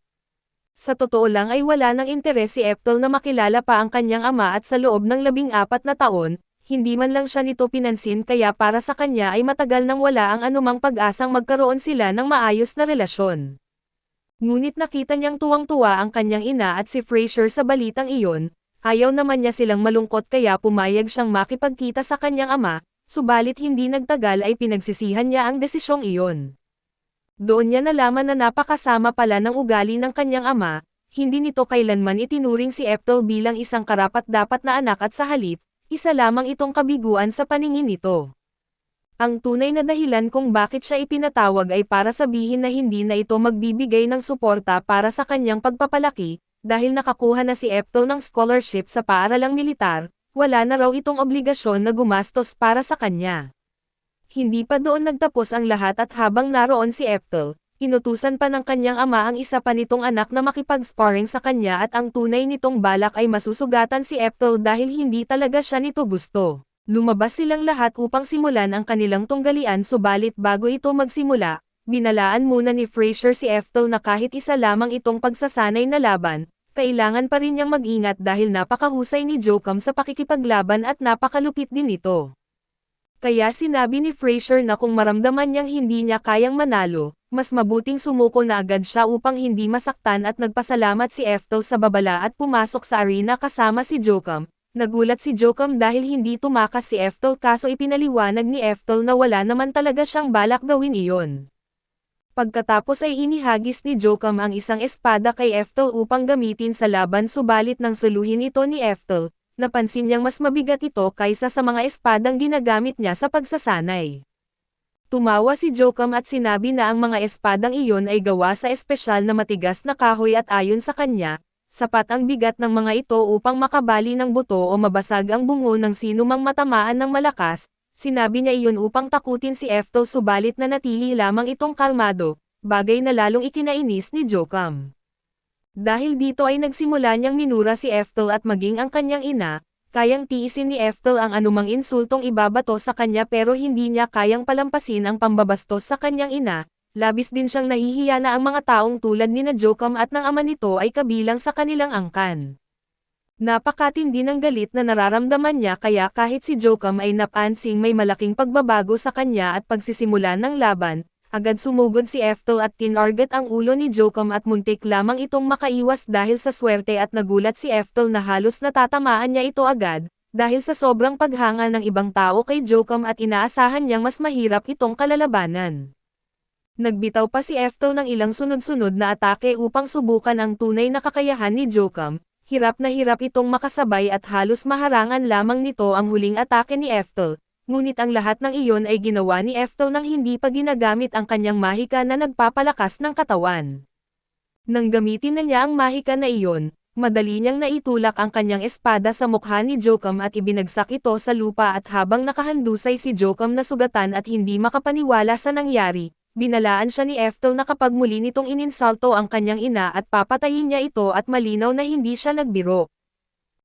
Sa totoo lang ay wala ng interes si Ethel na makilala pa ang kanyang ama at sa loob ng 14 na taon, hindi man lang siya nito pinansin kaya para sa kanya ay matagal nang wala ang anumang pag-asang magkaroon sila ng maayos na relasyon. Ngunit nakita niyang tuwang-tuwa ang kanyang ina at si Frasier sa balitang iyon, ayaw naman niya silang malungkot kaya pumayag siyang makipagkita sa kanyang ama, subalit hindi nagtagal ay pinagsisihan niya ang desisyong iyon. Doon niya nalaman na napakasama pala ng ugali ng kanyang ama, hindi nito kailanman itinuring si Ethel bilang isang karapat-dapat na anak at sa halip, isa lamang itong kabiguan sa paningin nito. Ang tunay na dahilan kung bakit siya ipinatawag ay para sabihin na hindi na ito magbibigay ng suporta para sa kanyang pagpapalaki, dahil nakakuha na si Ethel ng scholarship sa paaralang militar, wala na raw itong obligasyon na gumastos para sa kanya. Hindi pa doon nagtapos ang lahat at habang naroon si Ethel, inutusan pa ng kanyang ama ang isa pa nitong anak na makipag-sparring sa kanya at ang tunay nitong balak ay masusugatan si Ethel dahil hindi talaga siya nito gusto. Lumabas silang lahat upang simulan ang kanilang tunggalian subalit bago ito magsimula, binalaan muna ni Frasier si Ethel na kahit isa lamang itong pagsasanay na laban, kailangan pa rin niyang mag-ingat dahil napakahusay ni Jokum sa pakikipaglaban at napakalupit din ito. Kaya sinabi ni Frasier na kung maramdaman niyang hindi niya kayang manalo, mas mabuting sumuko na agad siya upang hindi masaktan at nagpasalamat si Ethel sa babala at pumasok sa arena kasama si Jokum. Nagulat si Jokum dahil hindi tumakas si Ethel kaso ipinaliwanag ni Ethel na wala naman talaga siyang balak gawin iyon. Pagkatapos ay inihagis ni Jokum ang isang espada kay Ethel upang gamitin sa laban subalit nang saluhin ito ni Ethel, napansin niyang mas mabigat ito kaysa sa mga espadang ginagamit niya sa pagsasanay. Tumawa si Jokum at sinabi na ang mga espadang iyon ay gawa sa espesyal na matigas na kahoy at ayon sa kanya, sapat ang bigat ng mga ito upang makabali ng buto o mabasag ang bungo ng sinumang matamaan ng malakas. Sinabi niya iyon upang takutin si Ethel subalit nanatili lamang itong kalmado, bagay na lalong ikinainis ni Jokum. Dahil dito ay nagsimula niyang minura si Ethel at maging ang kanyang ina, kayang tiisin ni Ethel ang anumang insultong ibabato sa kanya pero hindi niya kayang palampasin ang pambabastos sa kanyang ina. Labis din siyang nahihiya na ang mga taong tulad ni na Jokum at ng ama nito ay kabilang sa kanilang angkan. Napakatindi ng galit na nararamdaman niya kaya kahit si Jokum ay napansing may malaking pagbabago sa kanya at pagsisimula ng laban, agad sumugod si Ethel at tinarget ang ulo ni Jokum at muntik lamang itong makaiwas dahil sa swerte at nagulat si Ethel na halos natatamaan niya ito agad, dahil sa sobrang paghanga ng ibang tao kay Jokum at inaasahan niyang mas mahirap itong kalalabanan. Nagbitaw pa si Ethel ng ilang sunod-sunod na atake upang subukan ang tunay na kakayahan ni Jokum, hirap na hirap itong makasabay at halos maharangan lamang nito ang huling atake ni Ethel, ngunit ang lahat ng iyon ay ginawa ni Ethel nang hindi pa ginagamit ang kanyang mahika na nagpapalakas ng katawan. Nang gamitin na niya ang mahika na iyon, madali niyang naitulak ang kanyang espada sa mukha ni Jokum at ibinagsak ito sa lupa at habang nakahandusay si Jokum na sugatan at hindi makapaniwala sa nangyari, binalaan siya ni Ethel na kapag muli nitong ininsulto ang kanyang ina at papatayin niya ito at malinaw na hindi siya nagbiro.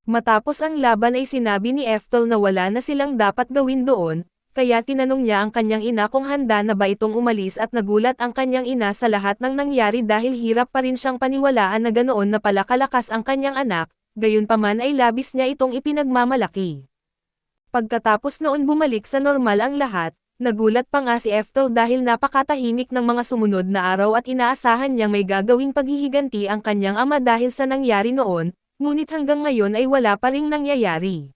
Matapos ang laban ay sinabi ni Ethel na wala na silang dapat gawin doon, kaya tinanong niya ang kanyang ina kung handa na ba itong umalis at nagulat ang kanyang ina sa lahat ng nangyari dahil hirap pa rin siyang paniwalaan na ganoon na pala kalakas ang kanyang anak, gayunpaman ay labis niya itong ipinagmamalaki. Pagkatapos noon bumalik sa normal ang lahat, nagulat pa nga si Ethel dahil napakatahimik ng mga sumunod na araw at inaasahan niyang may gagawing paghihiganti ang kanyang ama dahil sa nangyari noon, ngunit hanggang ngayon ay wala pa ring nangyayari.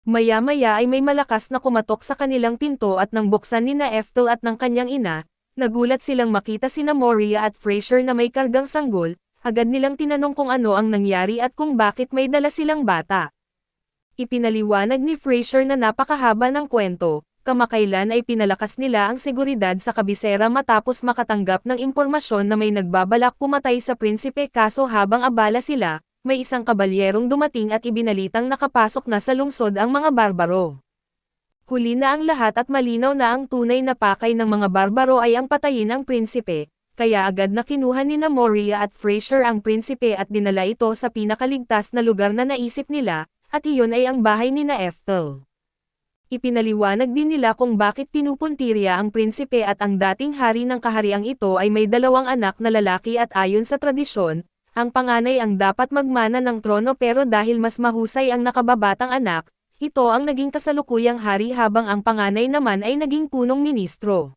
Maya-maya ay may malakas na kumatok sa kanilang pinto at nang buksan ni na Ethel at ng kanyang ina, nagulat silang makita sina Moria at Frasier na may kargang sanggol, agad nilang tinanong kung ano ang nangyari at kung bakit may dala silang bata. Ipinaliwanag ni Frasier na napakahaba ng kwento. Kamakailan ay pinalakas nila ang seguridad sa kabisera matapos makatanggap ng impormasyon na may nagbabalak pumatay sa prinsipe kaso habang abala sila, may isang kabalyerong dumating at ibinalitang nakapasok na sa lungsod ang mga barbaro. Huli na ang lahat at malinaw na ang tunay na pakay ng mga barbaro ay ang patayin ang prinsipe, kaya agad na kinuha ni Moria at Frasier ang prinsipe at dinala ito sa pinakaligtas na lugar na naisip nila, at iyon ay ang bahay ni Ethel. Ipinaliwanag din nila kung bakit pinupuntirya ang prinsipe at ang dating hari ng kahariang ito ay may 2 anak na lalaki at ayon sa tradisyon, ang panganay ang dapat magmana ng trono pero dahil mas mahusay ang nakababatang anak, ito ang naging kasalukuyang hari habang ang panganay naman ay naging punong ministro.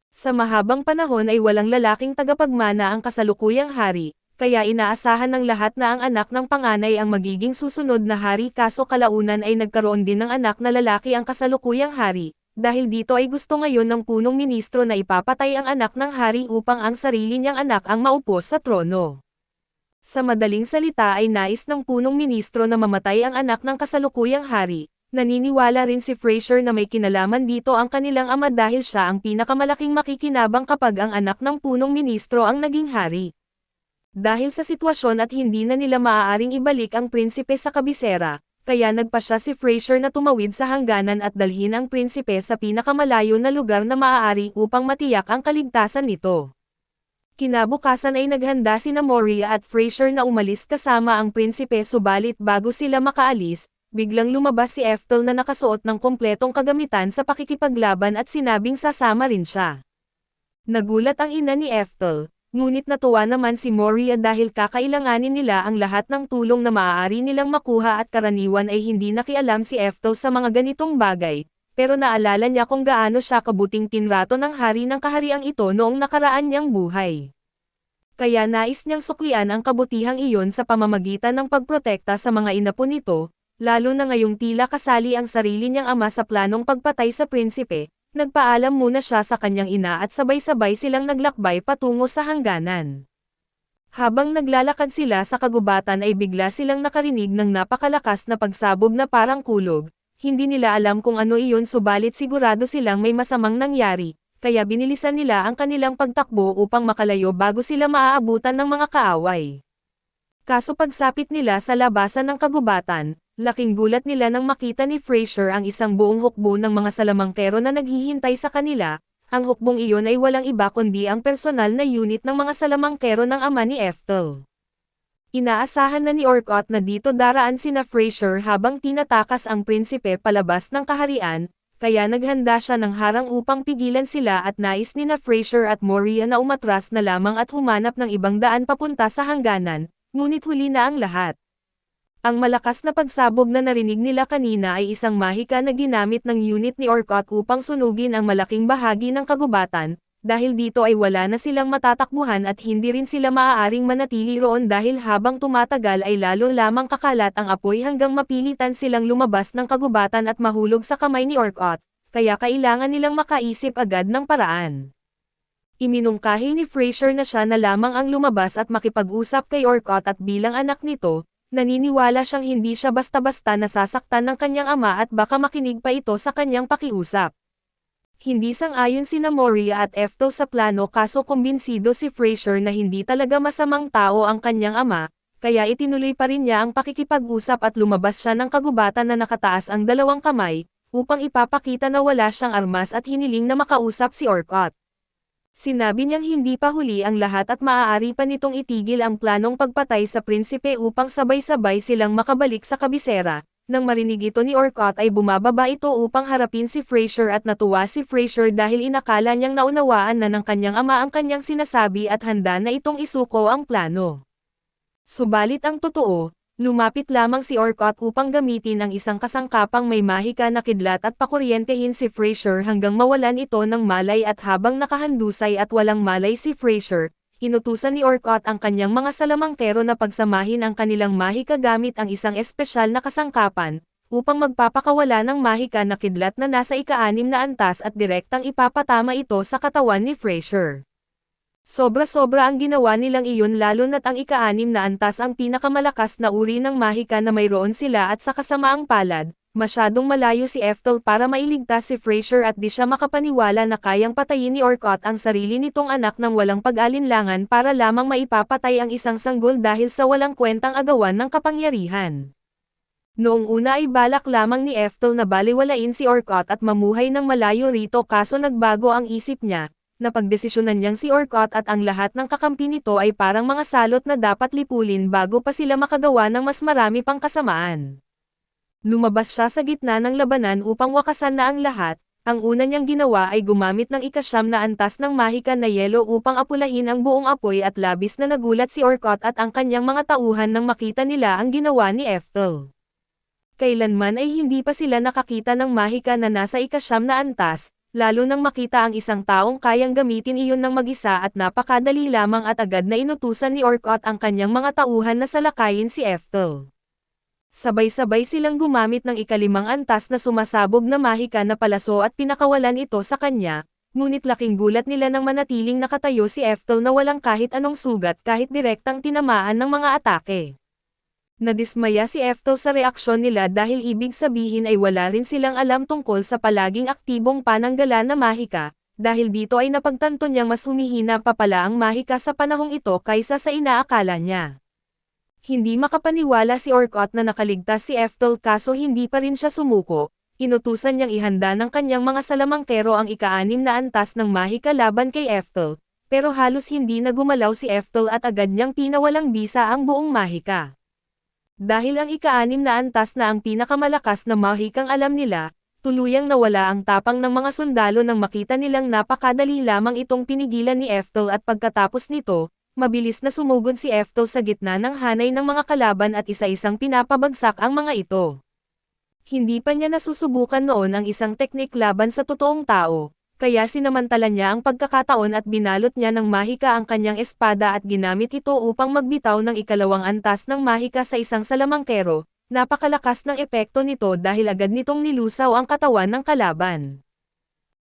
Sa mahabang panahon ay walang lalaking tagapagmana ang kasalukuyang hari, kaya inaasahan ng lahat na ang anak ng panganay ang magiging susunod na hari kaso kalaunan ay nagkaroon din ng anak na lalaki ang kasalukuyang hari, dahil dito ay gusto ngayon ng punong ministro na ipapatay ang anak ng hari upang ang sarili niyang anak ang maupo sa trono. Sa madaling salita ay nais ng punong ministro na mamatay ang anak ng kasalukuyang hari. Naniniwala rin si Frasier na may kinalaman dito ang kanilang ama dahil siya ang pinakamalaking makikinabang kapag ang anak ng punong ministro ang naging hari. Dahil sa sitwasyon at hindi na nila maaaring ibalik ang prinsipe sa kabisera, kaya nagpasya si Frasier na tumawid sa hangganan at dalhin ang prinsipe sa pinakamalayo na lugar na maaari upang matiyak ang kaligtasan nito. Kinabukasan ay naghanda sina Moria at Frasier na umalis kasama ang prinsipe subalit bago sila makaalis, biglang lumabas si Ethel na nakasuot ng kompletong kagamitan sa pakikipaglaban at sinabing sasama rin siya. Nagulat ang ina ni Ethel, ngunit natuwa naman si Moria dahil kakailanganin nila ang lahat ng tulong na maaari nilang makuha at karaniwan ay hindi nakialam si Ethel sa mga ganitong bagay, pero naalala niya kung gaano siya kabuting tinrato ng hari ng kahariang ito noong nakaraan niyang buhay. Kaya nais niyang suklian ang kabutihang iyon sa pamamagitan ng pagprotekta sa mga inapo nito, lalo na ngayong tila kasali ang sarili niyang ama sa planong pagpatay sa prinsipe, nagpaalam muna siya sa kanyang ina at sabay-sabay silang naglakbay patungo sa hangganan. Habang naglalakad sila sa kagubatan ay bigla silang nakarinig ng napakalakas na pagsabog na parang kulog, hindi nila alam kung ano iyon subalit sigurado silang may masamang nangyari, kaya binilisan nila ang kanilang pagtakbo upang makalayo bago sila maaabutan ng mga kaaway. Kaso pagsapit nila sa labasan ng kagubatan, laking gulat nila nang makita ni Frasier ang isang buong hukbo ng mga salamangkero na naghihintay sa kanila. Ang hukbong iyon ay walang iba kundi ang personal na unit ng mga salamangkero ng ama ni Ethel. Inaasahan na ni Orcott na dito daraan sina Frasier habang tinatakas ang prinsipe palabas ng kaharian, kaya naghanda siya ng harang upang pigilan sila at nais ni Frasier at Moria na umatras na lamang at humanap ng ibang daan papunta sa hangganan, ngunit huli na ang lahat. Ang malakas na pagsabog na narinig nila kanina ay isang mahika na ginamit ng unit ni Orcott upang sunugin ang malaking bahagi ng kagubatan, dahil dito ay wala na silang matatakbuhan at hindi rin sila maaaring manatili roon dahil habang tumatagal ay lalo lamang kakalat ang apoy hanggang mapilitan silang lumabas ng kagubatan at mahulog sa kamay ni Orcott, kaya kailangan nilang makaisip agad ng paraan. Iminungkahi ni Frasier na siya na lamang ang lumabas at makipag-usap kay Orcott at bilang anak nito, naniniwala siyang hindi siya basta-basta nasasaktan ng kanyang ama at baka makinig pa ito sa kanyang pakiusap. Hindi sang-ayon sina Moria at Ethel sa plano kaso kumbinsido si Frasier na hindi talaga masamang tao ang kanyang ama, kaya itinuloy pa rin niya ang pakikipag-usap at lumabas siya ng kagubatan na nakataas ang 2 kamay, upang ipapakita na wala siyang armas at hiniling na makausap si Orcott. Sinabi niyang hindi pa huli ang lahat at maaari pa nitong itigil ang planong pagpatay sa prinsipe upang sabay-sabay silang makabalik sa kabisera. Nang marinig ito ni Orcott ay bumababa ito upang harapin si Frasier at natuwa si Frasier dahil inakala niyang naunawaan na ng kanyang ama ang kanyang sinasabi at handa na itong isuko ang plano. Subalit ang totoo, lumapit lamang si Orcott upang gamitin ang isang kasangkapang may mahika na kidlat at pakuryentehin si Frasier hanggang mawalan ito ng malay at habang nakahandusay at walang malay si Frasier, inutusan ni Orcott ang kanyang mga salamangkero na pagsamahin ang kanilang mahika gamit ang isang espesyal na kasangkapan, upang magpapakawala ng mahika na kidlat na nasa ika-6 na antas at direktang ipapatama ito sa katawan ni Frasier. Sobra-sobra ang ginawa nilang iyon lalo na't ang ika-6 na antas ang pinakamalakas na uri ng mahika na mayroon sila at sa kasamaang palad, masyadong malayo si Ethel para mailigtas si Frasier at di siya makapaniwala na kayang patayin ni Orcott ang sarili nitong anak ng walang pag-alinlangan para lamang maipapatay ang isang sanggol dahil sa walang kwentang agawan ng kapangyarihan. Noong una ay balak lamang ni Ethel na baliwalain si Orcott at mamuhay ng malayo rito kaso nagbago ang isip niya. napagdesisyonan niyang si Orcott at ang lahat ng kakampi nito ay parang mga salot na dapat lipulin bago pa sila makagawa ng mas marami pang kasamaan. Lumabas siya sa gitna ng labanan upang wakasan na ang lahat. Ang una niyang ginawa ay gumamit ng ikasyam na antas ng mahika na yelo upang apulahin ang buong apoy at labis na nagulat si Orcott at ang kanyang mga tauhan nang makita nila ang ginawa ni Ethel. Kailanman ay hindi pa sila nakakita ng mahika na nasa ikasyam na antas, lalo nang makita ang isang taong kayang gamitin iyon ng mag-isa at napakadali lamang at agad na inutusan ni Orcott ang kanyang mga tauhan na salakayin si Ethel. Sabay-sabay silang gumamit ng ikalimang antas na sumasabog na mahika na palaso at pinakawalan ito sa kanya, ngunit laking gulat nila nang manatiling nakatayo si Ethel na walang kahit anong sugat kahit direktang tinamaan ng mga atake. Nadismaya si Ethel sa reaksyon nila dahil ibig sabihin ay wala rin silang alam tungkol sa palaging aktibong pananggala na mahika, dahil dito ay napagtanto niyang mas humihina pa pala ang mahika sa panahong ito kaysa sa inaakala niya. Hindi makapaniwala si Orcott na nakaligtas si Ethel kaso hindi pa rin siya sumuko. Inutusan niyang ihanda ng kanyang mga salamangkero ang ika-6 na antas ng mahika laban kay Ethel, pero halos hindi na gumalaw si Ethel at agad niyang pinawalang bisa ang buong mahika. Dahil ang ika-6 na antas na ang pinakamalakas na mahikang alam nila, tuluyang nawala ang tapang ng mga sundalo nang makita nilang napakadali lamang itong pinigilan ni Ethel at pagkatapos nito, mabilis na sumugod si Ethel sa gitna ng hanay ng mga kalaban at isa-isang pinapabagsak ang mga ito. Hindi pa niya nasusubukan noon ang isang teknik laban sa totoong tao, kaya sinamantala niya ang pagkakataon at binalot niya ng mahika ang kanyang espada at ginamit ito upang magbitaw ng ikalawang antas ng mahika sa isang salamangkero. Napakalakas ng epekto nito dahil agad nitong nilusaw ang katawan ng kalaban.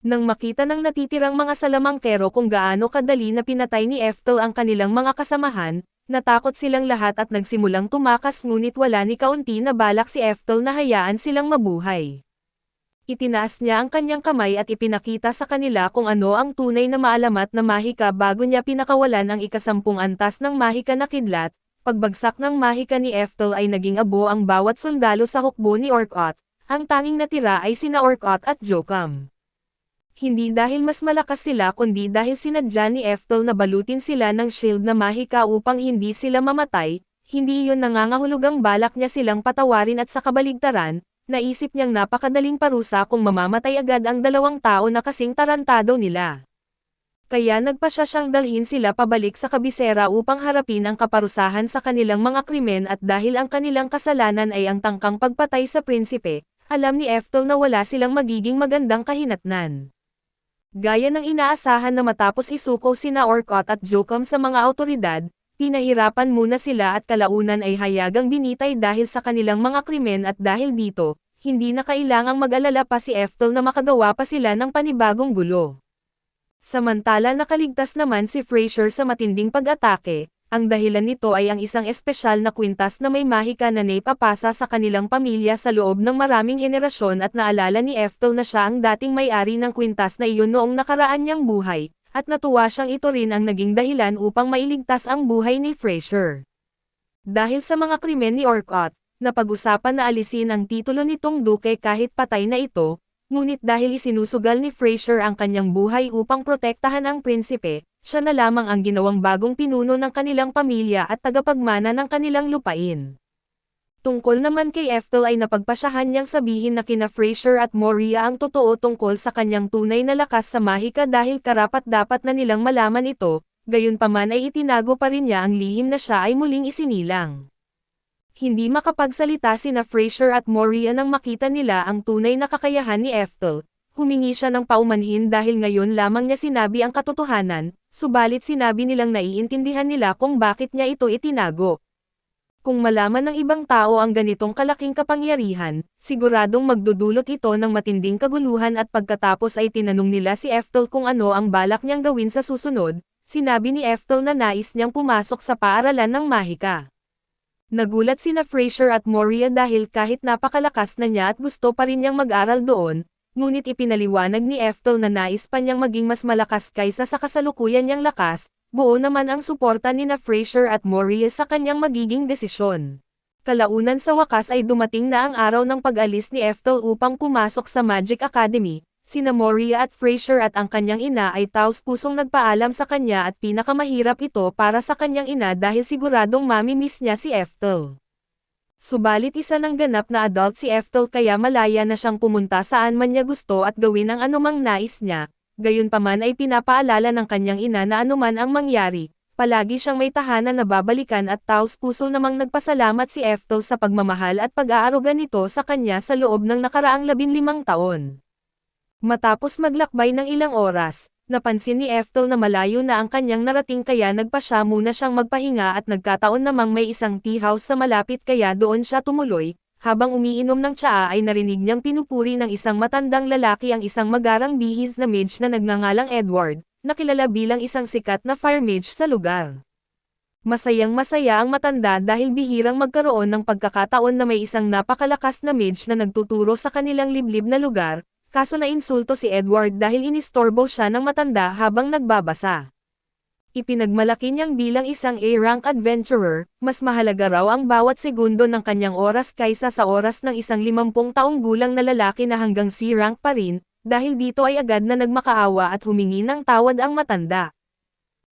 Nang makita ng natitirang mga salamangkero kung gaano kadali na pinatay ni Ethel ang kanilang mga kasamahan, natakot silang lahat at nagsimulang tumakas ngunit wala ni kaunti na balak si Ethel na hayaan silang mabuhay. Itinaas niya ang kanyang kamay at ipinakita sa kanila kung ano ang tunay na maalamat na mahika bago niya pinakawalan ang ika-10 antas ng mahika na kidlat. Pagbagsak ng mahika ni Ethel ay naging abo ang bawat sundalo sa hukbo ni Orcott. Ang tanging natira ay sina Orcott at Joachim. Hindi dahil mas malakas sila kundi dahil sinadya ni Ethel na balutin sila ng shield na mahika upang hindi sila mamatay, hindi iyon nangangahulugang balak niya silang patawarin at sa kabaligtaran, naisip niyang napakadaling parusa kung mamamatay agad ang 2 tao na kasing tarantado nila. Kaya nagpa siya siyang dalhin sila pabalik sa kabisera upang harapin ang kaparusahan sa kanilang mga krimen at dahil ang kanilang kasalanan ay ang tangkang pagpatay sa prinsipe, alam ni Ethel na wala silang magiging magandang kahinatnan. Gaya ng inaasahan na matapos isuko sina Orcott at Joachim sa mga awtoridad, pinahirapan muna sila at kalaunan ay hayagang binitay dahil sa kanilang mga krimen at dahil dito, hindi na kailangang mag-alala pa si Ethel na makagawa pa sila ng panibagong gulo. Samantala nakaligtas naman si Fraser sa matinding pag-atake, ang dahilan nito ay ang isang espesyal na kwintas na may mahika na naipapasa sa kanilang pamilya sa loob ng maraming henerasyon at naalala ni Ethel na siya ang dating may-ari ng kwintas na iyon noong nakaraan niyang buhay, at natuwa siyang ito rin ang naging dahilan upang mailigtas ang buhay ni Fraser. Dahil sa mga krimen ni Orcott, napag-usapan na alisin ang titulo nitong duke kahit patay na ito, ngunit dahil isinusugal ni Fraser ang kanyang buhay upang protektahan ang prinsipe, siya na lamang ang ginawang bagong pinuno ng kanilang pamilya at tagapagmana ng kanilang lupain. Tungkol naman kay Ethel ay napagpasyahan niyang sabihin na kina Fraser at Moria ang totoo tungkol sa kanyang tunay na lakas sa mahika dahil karapat-dapat na nilang malaman ito, gayunpaman ay itinago pa rin niya ang lihim na siya ay muling isinilang. Hindi makapagsalita sina Fraser at Moria nang makita nila ang tunay na kakayahan ni Ethel. Humingi siya ng paumanhin dahil ngayon lamang niya sinabi ang katotohanan, subalit sinabi nilang naiintindihan nila kung bakit niya ito itinago. Kung malaman ng ibang tao ang ganitong kalaking kapangyarihan, siguradong magdudulot ito ng matinding kaguluhan at pagkatapos ay tinanong nila si Ethel kung ano ang balak niyang gawin sa susunod, sinabi ni Ethel na nais niyang pumasok sa paaralan ng mahika. Nagulat sina Fraser at Moria dahil kahit napakalakas na niya at gusto pa rin niyang mag-aral doon, ngunit ipinaliwanag ni Ethel na nais pa niyang maging mas malakas kaysa sa kasalukuyan niyang lakas, buo naman ang suporta ni na Fraser at Moria sa kanyang magiging desisyon. Kalaunan sa wakas ay dumating na ang araw ng pag-alis ni Ethel upang pumasok sa Magic Academy, sina Moria at Frasier at ang kanyang ina ay taos-pusong nagpaalam sa kanya at pinakamahirap ito para sa kanyang ina dahil siguradong mami-miss niya si Ethel. Subalit isa ng ganap na adult si Ethel kaya malaya na siyang pumunta saan man niya gusto at gawin ang anumang nais niya, gayunpaman ay pinapaalala ng kanyang ina na anuman ang mangyari, palagi siyang may tahanan na babalikan at taos-puso namang nagpasalamat si Ethel sa pagmamahal at pag-aaruga nito sa kanya sa loob ng nakaraang 15 taon. Matapos maglakbay ng ilang oras, napansin ni Ethel na malayo na ang kanyang narating kaya nagpa siya muna siyang magpahinga at nagkataon namang may isang tea house sa malapit kaya doon siya tumuloy, habang umiinom ng tsaa ay narinig niyang pinupuri ng isang matandang lalaki ang isang magarang bihis na mage na nagngangalang Edward, na kilala bilang isang sikat na fire mage sa lugar. Masayang-masaya ang matanda dahil bihirang magkaroon ng pagkakataon na may isang napakalakas na mage na nagtuturo sa kanilang liblib na lugar, kaso nainsulto si Edward dahil inistorbo siya ng matanda habang nagbabasa. Ipinagmalaki niyang bilang isang A-rank adventurer, mas mahalaga raw ang bawat segundo ng kanyang oras kaysa sa oras ng isang 50 taong gulang na lalaki na hanggang C-rank pa rin, dahil dito ay agad na nagmakaawa at humingi ng tawad ang matanda.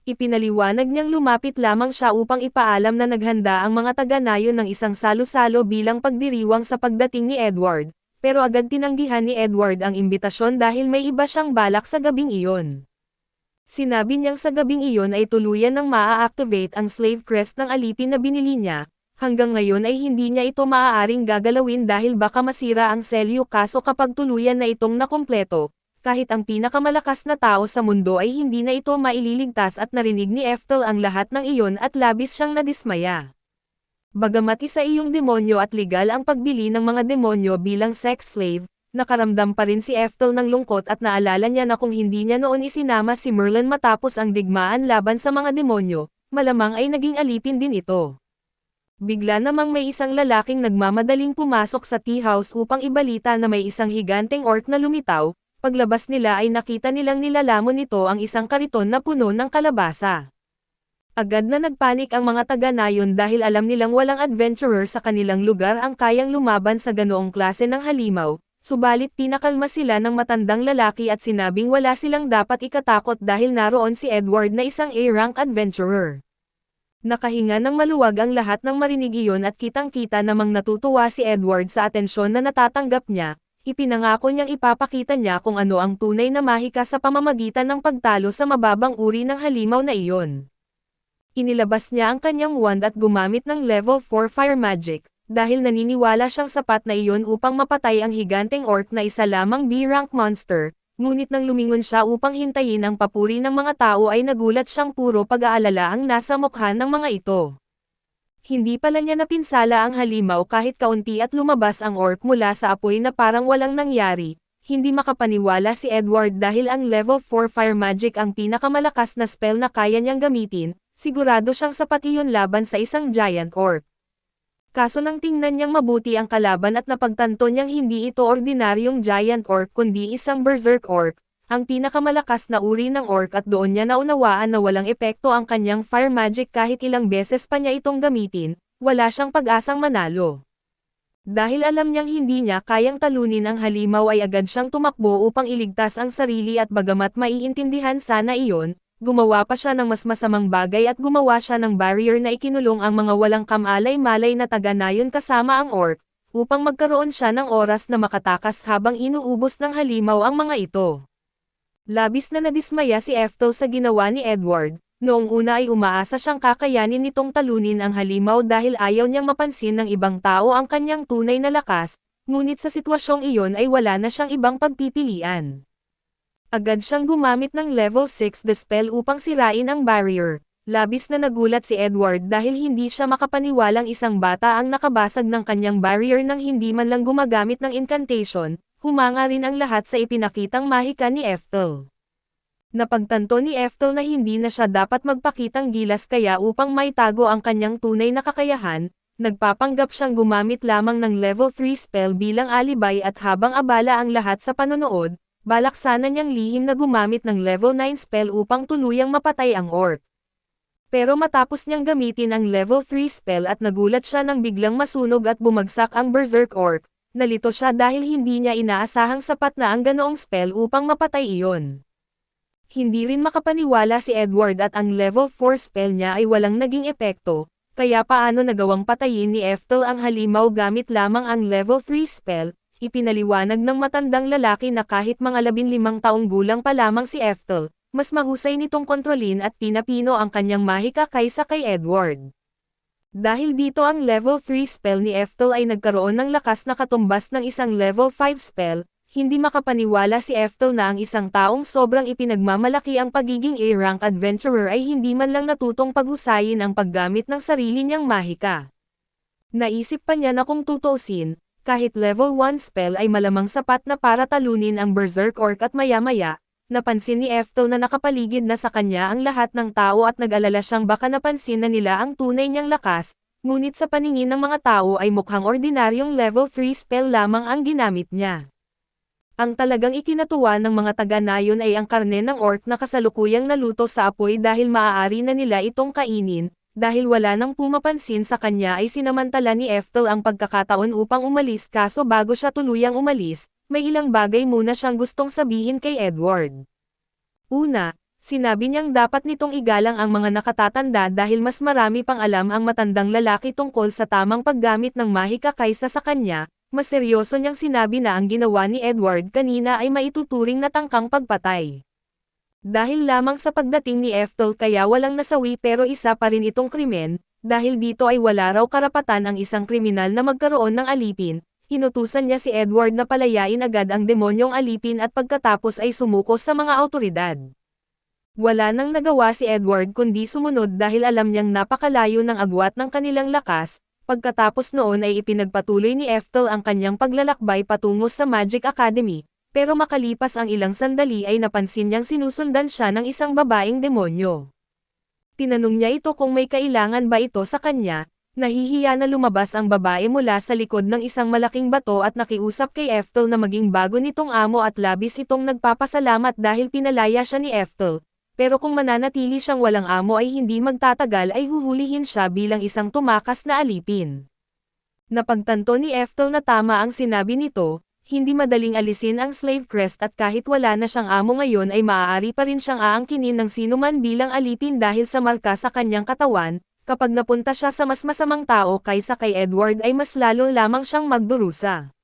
Ipinaliwanag niyang lumapit lamang siya upang ipaalam na naghanda ang mga taga-nayon ng isang salo-salo bilang pagdiriwang sa pagdating ni Edward, pero agad tinanggihan ni Edward ang imbitasyon dahil may iba siyang balak sa gabing iyon. Sinabi niyang sa gabing iyon ay tuluyan ng maa-activate ang slave crest ng alipin na binili niya, hanggang ngayon ay hindi niya ito maaaring gagalawin dahil baka masira ang selyo kaso kapag tuluyan na itong nakumpleto, kahit ang pinakamalakas na tao sa mundo ay hindi na ito maililigtas at narinig ni Ethel ang lahat ng iyon at labis siyang nadismaya. Bagamat isa iyong demonyo at legal ang pagbili ng mga demonyo bilang sex slave, nakaramdam pa rin si Ethel ng lungkot at naalala niya na kung hindi niya noon isinama si Merlin matapos ang digmaan laban sa mga demonyo, malamang ay naging alipin din ito. Bigla namang may isang lalaking nagmamadaling pumasok sa tea house upang ibalita na may isang higanteng orc na lumitaw, paglabas nila ay nakita nilang nilalamon nito ang isang kariton na puno ng kalabasa. Agad na nagpanik ang mga taga-nayon dahil alam nilang walang adventurer sa kanilang lugar ang kayang lumaban sa ganoong klase ng halimaw, subalit pinakalma sila ng matandang lalaki at sinabing wala silang dapat ikatakot dahil naroon si Edward na isang A-rank adventurer. Nakahinga ng maluwag ang lahat ng marinig iyon at kitang-kita namang natutuwa si Edward sa atensyon na natatanggap niya, ipinangako niyang ipapakita niya kung ano ang tunay na mahika sa pamamagitan ng pagtalo sa mababang uri ng halimaw na iyon. Inilabas niya ang kanyang wand at gumamit ng level 4 fire magic, dahil naniniwala siyang sapat na iyon upang mapatay ang higanteng orc na isa lamang B-rank monster. Ngunit nang lumingon siya upang hintayin ang papuri ng mga tao ay nagulat siyang puro pag-aalala ang nasa mukha ng mga ito. Hindi pala niya napinsala ang halimaw kahit kaunti at lumabas ang orc mula sa apoy na parang walang nangyari. Hindi makapaniwala si Edward dahil ang level 4 fire magic ang pinakamalakas na spell na kaya niyang gamitin, sigurado siyang sapat iyon laban sa isang giant orc. Kaso nang tingnan niyang mabuti ang kalaban at napagtanto niyang hindi ito ordinaryong giant orc kundi isang berserk orc, ang pinakamalakas na uri ng orc at doon niya naunawaan na walang epekto ang kanyang fire magic kahit ilang beses pa niya itong gamitin, wala siyang pag-asang manalo. Dahil alam niyang hindi niya kayang talunin ang halimaw ay agad siyang tumakbo upang iligtas ang sarili at bagamat maiintindihan sana iyon, gumawa pa siya ng mas masamang bagay at gumawa siya ng barrier na ikinulong ang mga walang kamalay-malay na taga-nayon kasama ang orc, upang magkaroon siya ng oras na makatakas habang inuubos ng halimaw ang mga ito. Labis na nadismaya si Ethel sa ginawa ni Edward, noong una ay umaasa siyang kakayanin nitong talunin ang halimaw dahil ayaw niyang mapansin ng ibang tao ang kanyang tunay na lakas, ngunit sa sitwasyong iyon ay wala na siyang ibang pagpipilian. Agad siyang gumamit ng level 6 dispel upang sirain ang barrier. Labis na nagulat si Edward dahil hindi siya makapaniwalang isang bata ang nakabasag ng kanyang barrier nang hindi man lang gumagamit ng incantation, humanga rin ang lahat sa ipinakitang mahika ni Ethel. Napagtanto ni Ethel na hindi na siya dapat magpakitang gilas kaya upang maitago ang kanyang tunay na kakayahan, nagpapanggap siyang gumamit lamang ng level 3 spell bilang alibay at habang abala ang lahat sa panonood, balak sana niyang lihim na gumamit ng level 9 spell upang tuluyang mapatay ang orc. Pero matapos niyang gamitin ang level 3 spell at nagulat siya nang biglang masunog at bumagsak ang berserk orc, nalito siya dahil hindi niya inaasahang sapat na ang ganoong spell upang mapatay iyon. Hindi rin makapaniwala si Edward at ang level 4 spell niya ay walang naging epekto, kaya paano nagawang patayin ni Ethel ang halimaw gamit lamang ang level 3 spell. Ipinaliwanag ng matandang lalaki na kahit mga 15 taong gulang pa lamang si Ethel, mas mahusay nitong kontrolin at pinapino ang kanyang mahika kaysa kay Edward. Dahil dito ang level 3 spell ni Ethel ay nagkaroon ng lakas na katumbas ng isang level 5 spell, hindi makapaniwala si Ethel na ang isang taong sobrang ipinagmamalaki ang pagiging A-rank adventurer ay hindi man lang natutong paghusayin ang paggamit ng sarili niyang mahika. Naisip pa niya na kung tutuusin, kahit level 1 spell ay malamang sapat na para talunin ang Berserk Orc at maya-maya, napansin ni Ethel na nakapaligid na sa kanya ang lahat ng tao at nag-alala siyang baka napansin na nila ang tunay niyang lakas, ngunit sa paningin ng mga tao ay mukhang ordinaryong level 3 spell lamang ang ginamit niya. Ang talagang ikinatuwa ng mga taga-nayon ay ang karne ng orc na kasalukuyang naluto sa apoy dahil maaari na nila itong kainin. Dahil wala nang pumapansin sa kanya ay sinamantala ni Ethel ang pagkakataon upang umalis kaso bago siya tuluyang umalis, may ilang bagay muna siyang gustong sabihin kay Edward. Una, sinabi niyang dapat nitong igalang ang mga nakatatanda dahil mas marami pang alam ang matandang lalaki tungkol sa tamang paggamit ng mahika kaysa sa kanya, mas seryoso niyang sinabi na ang ginawa ni Edward kanina ay maituturing na tangkang pagpatay. Dahil lamang sa pagdating ni Ethel kaya walang nasawi pero isa pa rin itong krimen, dahil dito ay wala raw karapatan ang isang kriminal na magkaroon ng alipin, inutusan niya si Edward na palayain agad ang demonyong alipin at pagkatapos ay sumuko sa mga awtoridad. Wala nang nagawa si Edward kundi sumunod dahil alam niyang napakalayo ng agwat ng kanilang lakas, pagkatapos noon ay ipinagpatuloy ni Ethel ang kanyang paglalakbay patungo sa Magic Academy. Pero makalipas ang ilang sandali ay napansin niyang sinusundan siya ng isang babaeng demonyo. Tinanong niya ito kung may kailangan ba ito sa kanya, nahihiya na lumabas ang babae mula sa likod ng isang malaking bato at nakiusap kay Ethel na maging bago nitong amo at labis itong nagpapasalamat dahil pinalaya siya ni Ethel. Pero kung mananatili siyang walang amo ay hindi magtatagal ay huhulihin siya bilang isang tumakas na alipin. Napagtanto ni Ethel na tama ang sinabi nito. Hindi madaling alisin ang slave crest at kahit wala na siyang amo ngayon ay maaari pa rin siyang aangkinin ng sinuman bilang alipin dahil sa marka sa kanyang katawan, kapag napunta siya sa mas masamang tao kaysa kay Edward ay mas lalo lamang siyang magdurusa.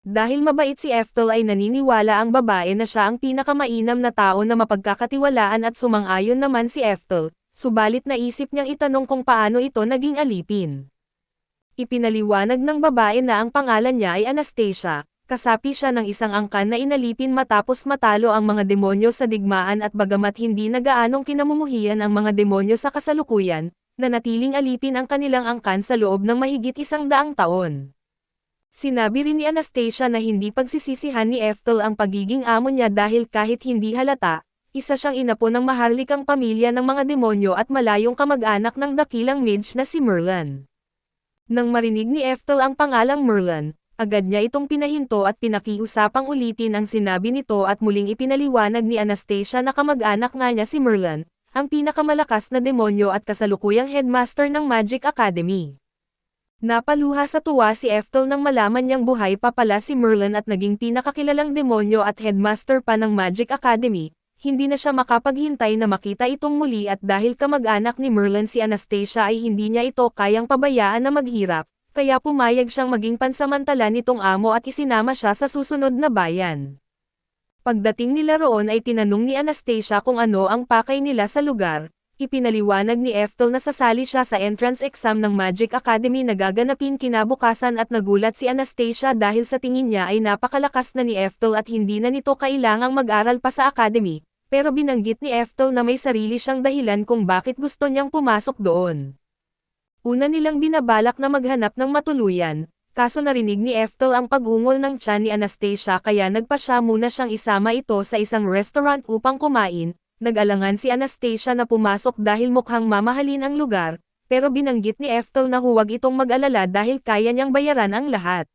Dahil mabait si Ethel ay naniniwala ang babae na siya ang pinakamainam na tao na mapagkakatiwalaan at sumang-ayon naman si Ethel, subalit naisip niyang itanong kung paano ito naging alipin. Ipinaliwanag ng babae na ang pangalan niya ay Anastasia. Kasapi siya ng isang angkan na inalipin matapos matalo ang mga demonyo sa digmaan at bagamat hindi na gaanong kinamumuhian ang mga demonyo sa kasalukuyan, nanatiling alipin ang kanilang angkan sa loob ng mahigit 100 taon. Sinabi rin ni Anastasia na hindi pagsisisihan ni Ethel ang pagiging amo niya dahil kahit hindi halata, isa siyang inapo ng maharlikang pamilya ng mga demonyo at malayong kamag-anak ng dakilang mage na si Merlin. Nang marinig ni Ethel ang pangalang Merlin, agad niya itong pinahinto at pinakiusapang ulitin ang sinabi nito at muling ipinaliwanag ni Anastasia na kamag-anak nga niya si Merlin, ang pinakamalakas na demonyo at kasalukuyang headmaster ng Magic Academy. Napaluha sa tuwa si Ethel nang malaman niyang buhay pa pala si Merlin at naging pinakakilalang demonyo at headmaster pa ng Magic Academy, hindi na siya makapaghintay na makita itong muli at dahil kamag-anak ni Merlin si Anastasia ay hindi niya ito kayang pabayaan na maghirap. Kaya pumayag siyang maging pansamantala nitong amo at isinama siya sa susunod na bayan. Pagdating nila roon ay tinanong ni Anastasia kung ano ang pakay nila sa lugar, ipinaliwanag ni Ethel na sasali siya sa entrance exam ng Magic Academy na gaganapin kinabukasan at nagulat si Anastasia dahil sa tingin niya ay napakalakas na ni Ethel at hindi na nito kailangang mag-aral pa sa academy, pero binanggit ni Ethel na may sarili siyang dahilan kung bakit gusto niyang pumasok doon. Una nilang binabalak na maghanap ng matuluyan, kaso narinig ni Ethel ang pag-ungol ng tiyan ni Anastasia kaya nagpa siya muna siyang isama ito sa isang restaurant upang kumain. Nag-alangan si Anastasia na pumasok dahil mukhang mamahalin ang lugar, pero binanggit ni Ethel na huwag itong mag-alala dahil kaya niyang bayaran ang lahat.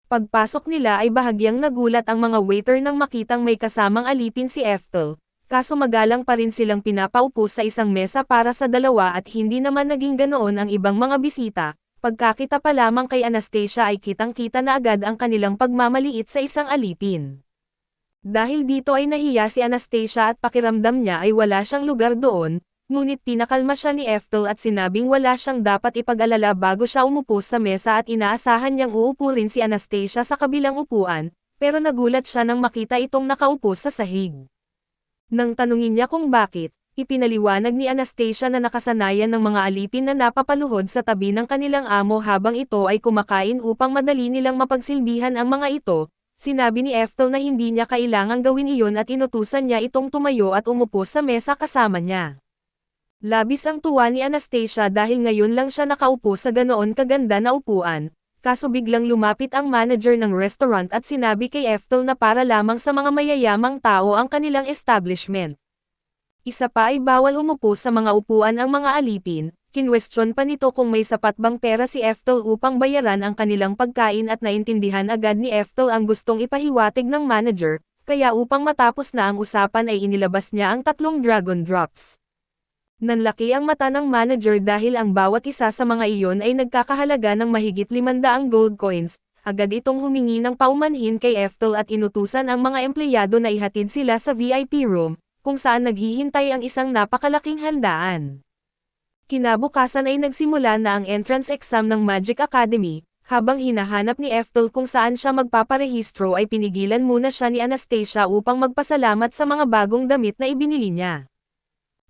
Pagpasok nila ay bahagyang nagulat ang mga waiter nang makitang may kasamang alipin si Ethel. Kaso magalang pa rin silang pinapaupo sa isang mesa para sa dalawa at hindi naman naging ganoon ang ibang mga bisita, Pagkakita pa lamang kay Anastasia ay kitang-kita na agad ang kanilang pagmamaliit sa isang alipin. Dahil dito ay nahiya si Anastasia at pakiramdam niya ay wala siyang lugar doon, ngunit pinakalma siya ni Eftel at sinabing wala siyang dapat ipag-alala bago siya umupo sa mesa at inaasahan niyang uupo rin si Anastasia sa kabilang upuan, pero nagulat siya nang makita itong nakaupo sa sahig. Nang tanungin niya kung bakit, ipinaliwanag ni Anastasia na nakasanayan ng mga alipin na napapaluhod sa tabi ng kanilang amo habang ito ay kumakain upang madali nilang mapagsilbihan ang mga ito. Sinabi ni Eftel na hindi niya kailangang gawin iyon at inutusan niya itong tumayo at umupo sa mesa kasama niya. Labis ang tuwa ni Anastasia dahil ngayon lang siya nakaupo sa ganoon kaganda na upuan, kaso biglang lumapit ang manager ng restaurant at sinabi kay Eftel na para lamang sa mga mayayamang tao ang kanilang establishment. Isa pa ay bawal umupo sa mga upuan ang mga alipin. Kinwestiyon pa nito kung may sapat bang pera si Eftel upang bayaran ang kanilang pagkain at naintindihan agad ni Eftel ang gustong ipahiwatig ng manager, kaya upang matapos na ang usapan ay inilabas niya ang 3 dragon drops. Nanlaki ang mata ng manager dahil ang bawat isa sa mga iyon ay nagkakahalaga ng mahigit 500 gold coins, agad itong humingi ng paumanhin kay Eftel at inutusan ang mga empleyado na ihatid sila sa VIP room, kung saan naghihintay ang isang napakalaking handaan. Kinabukasan ay nagsimula na ang entrance exam ng Magic Academy, habang hinahanap ni Eftel kung saan siya magpaparehistro ay pinigilan muna siya ni Anastasia upang magpasalamat sa mga bagong damit na ibinili niya.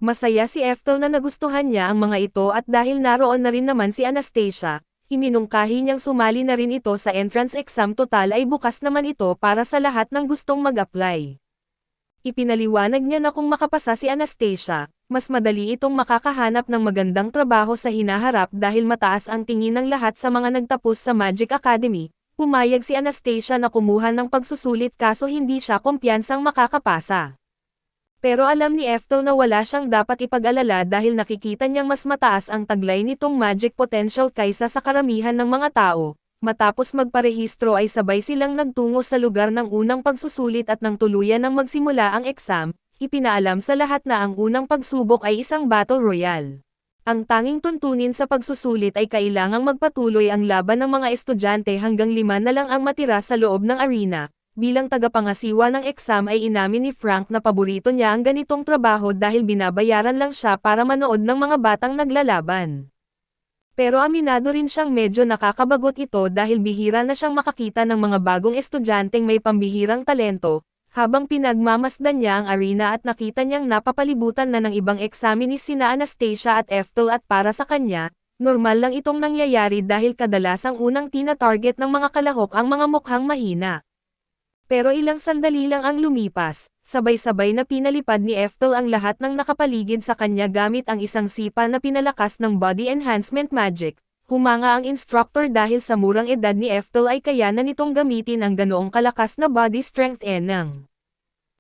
Masaya si Eftel na nagustuhan niya ang mga ito at dahil naroon na rin naman si Anastasia, iminungkahi niyang sumali na rin ito sa entrance exam total ay bukas naman ito para sa lahat ng gustong mag-apply. Ipinaliwanag niya na kung makapasa si Anastasia, mas madali itong makakahanap ng magandang trabaho sa hinaharap dahil mataas ang tingin ng lahat sa mga nagtapos sa Magic Academy. Pumayag si Anastasia na kumuha ng pagsusulit kaso hindi siya kumpiyansang makakapasa. Pero alam ni Eftel na wala siyang dapat ipag-alala dahil nakikita niyang mas mataas ang taglay nitong magic potential kaysa sa karamihan ng mga tao. Matapos magparehistro ay sabay silang nagtungo sa lugar ng unang pagsusulit at nang tuluyan ng magsimula ang exam, ipinaalam sa lahat na ang unang pagsubok ay isang battle royale. Ang tanging tuntunin sa pagsusulit ay kailangang magpatuloy ang laban ng mga estudyante hanggang 5 na lang ang matira sa loob ng arena. Bilang tagapangasiwa ng exam ay inamin ni Frank na paborito niya ang ganitong trabaho dahil binabayaran lang siya para manood ng mga batang naglalaban. Pero aminado rin siyang medyo nakakabagot ito dahil bihira na siyang makakita ng mga bagong estudyanteng may pambihirang talento. Habang pinagmamasdan niya ang arena at nakita niyang napapalibutan na ng ibang examinees sina Anastasia at Eftel at para sa kanya, normal lang itong nangyayari dahil kadalasang unang tina-target ng mga kalahok ang mga mukhang mahina. Pero ilang sandali lang ang lumipas, sabay-sabay na pinalipad ni Eftel ang lahat ng nakapaligid sa kanya gamit ang isang sipa na pinalakas ng body enhancement magic. Humanga ang instructor dahil sa murang edad ni Eftel ay kaya na nitong gamitin ang ganoong kalakas na body strength enang.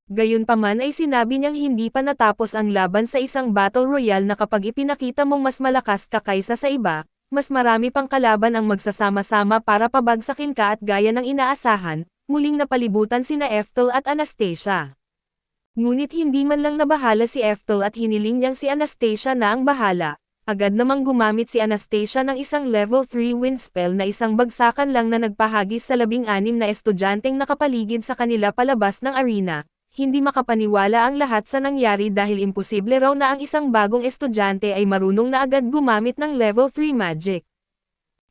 Gayunpaman ay sinabi niyang hindi pa natapos ang laban sa isang battle royale na kapag ipinakita mong mas malakas ka kaysa sa iba, mas marami pang kalaban ang magsasama-sama para pabagsakin ka at gaya ng inaasahan, muling napalibutan sina Eftel at Anastasia. Ngunit hindi man lang nabahala si Eftel at hiniling niyang si Anastasia na ang bahala. Agad namang gumamit si Anastasia ng isang level 3 wind spell na isang bagsakan lang na nagpahagis sa 16 na estudyanteng nakapaligid sa kanila palabas ng arena. Hindi makapaniwala ang lahat sa nangyari dahil imposible raw na ang isang bagong estudyante ay marunong na agad gumamit ng level 3 magic.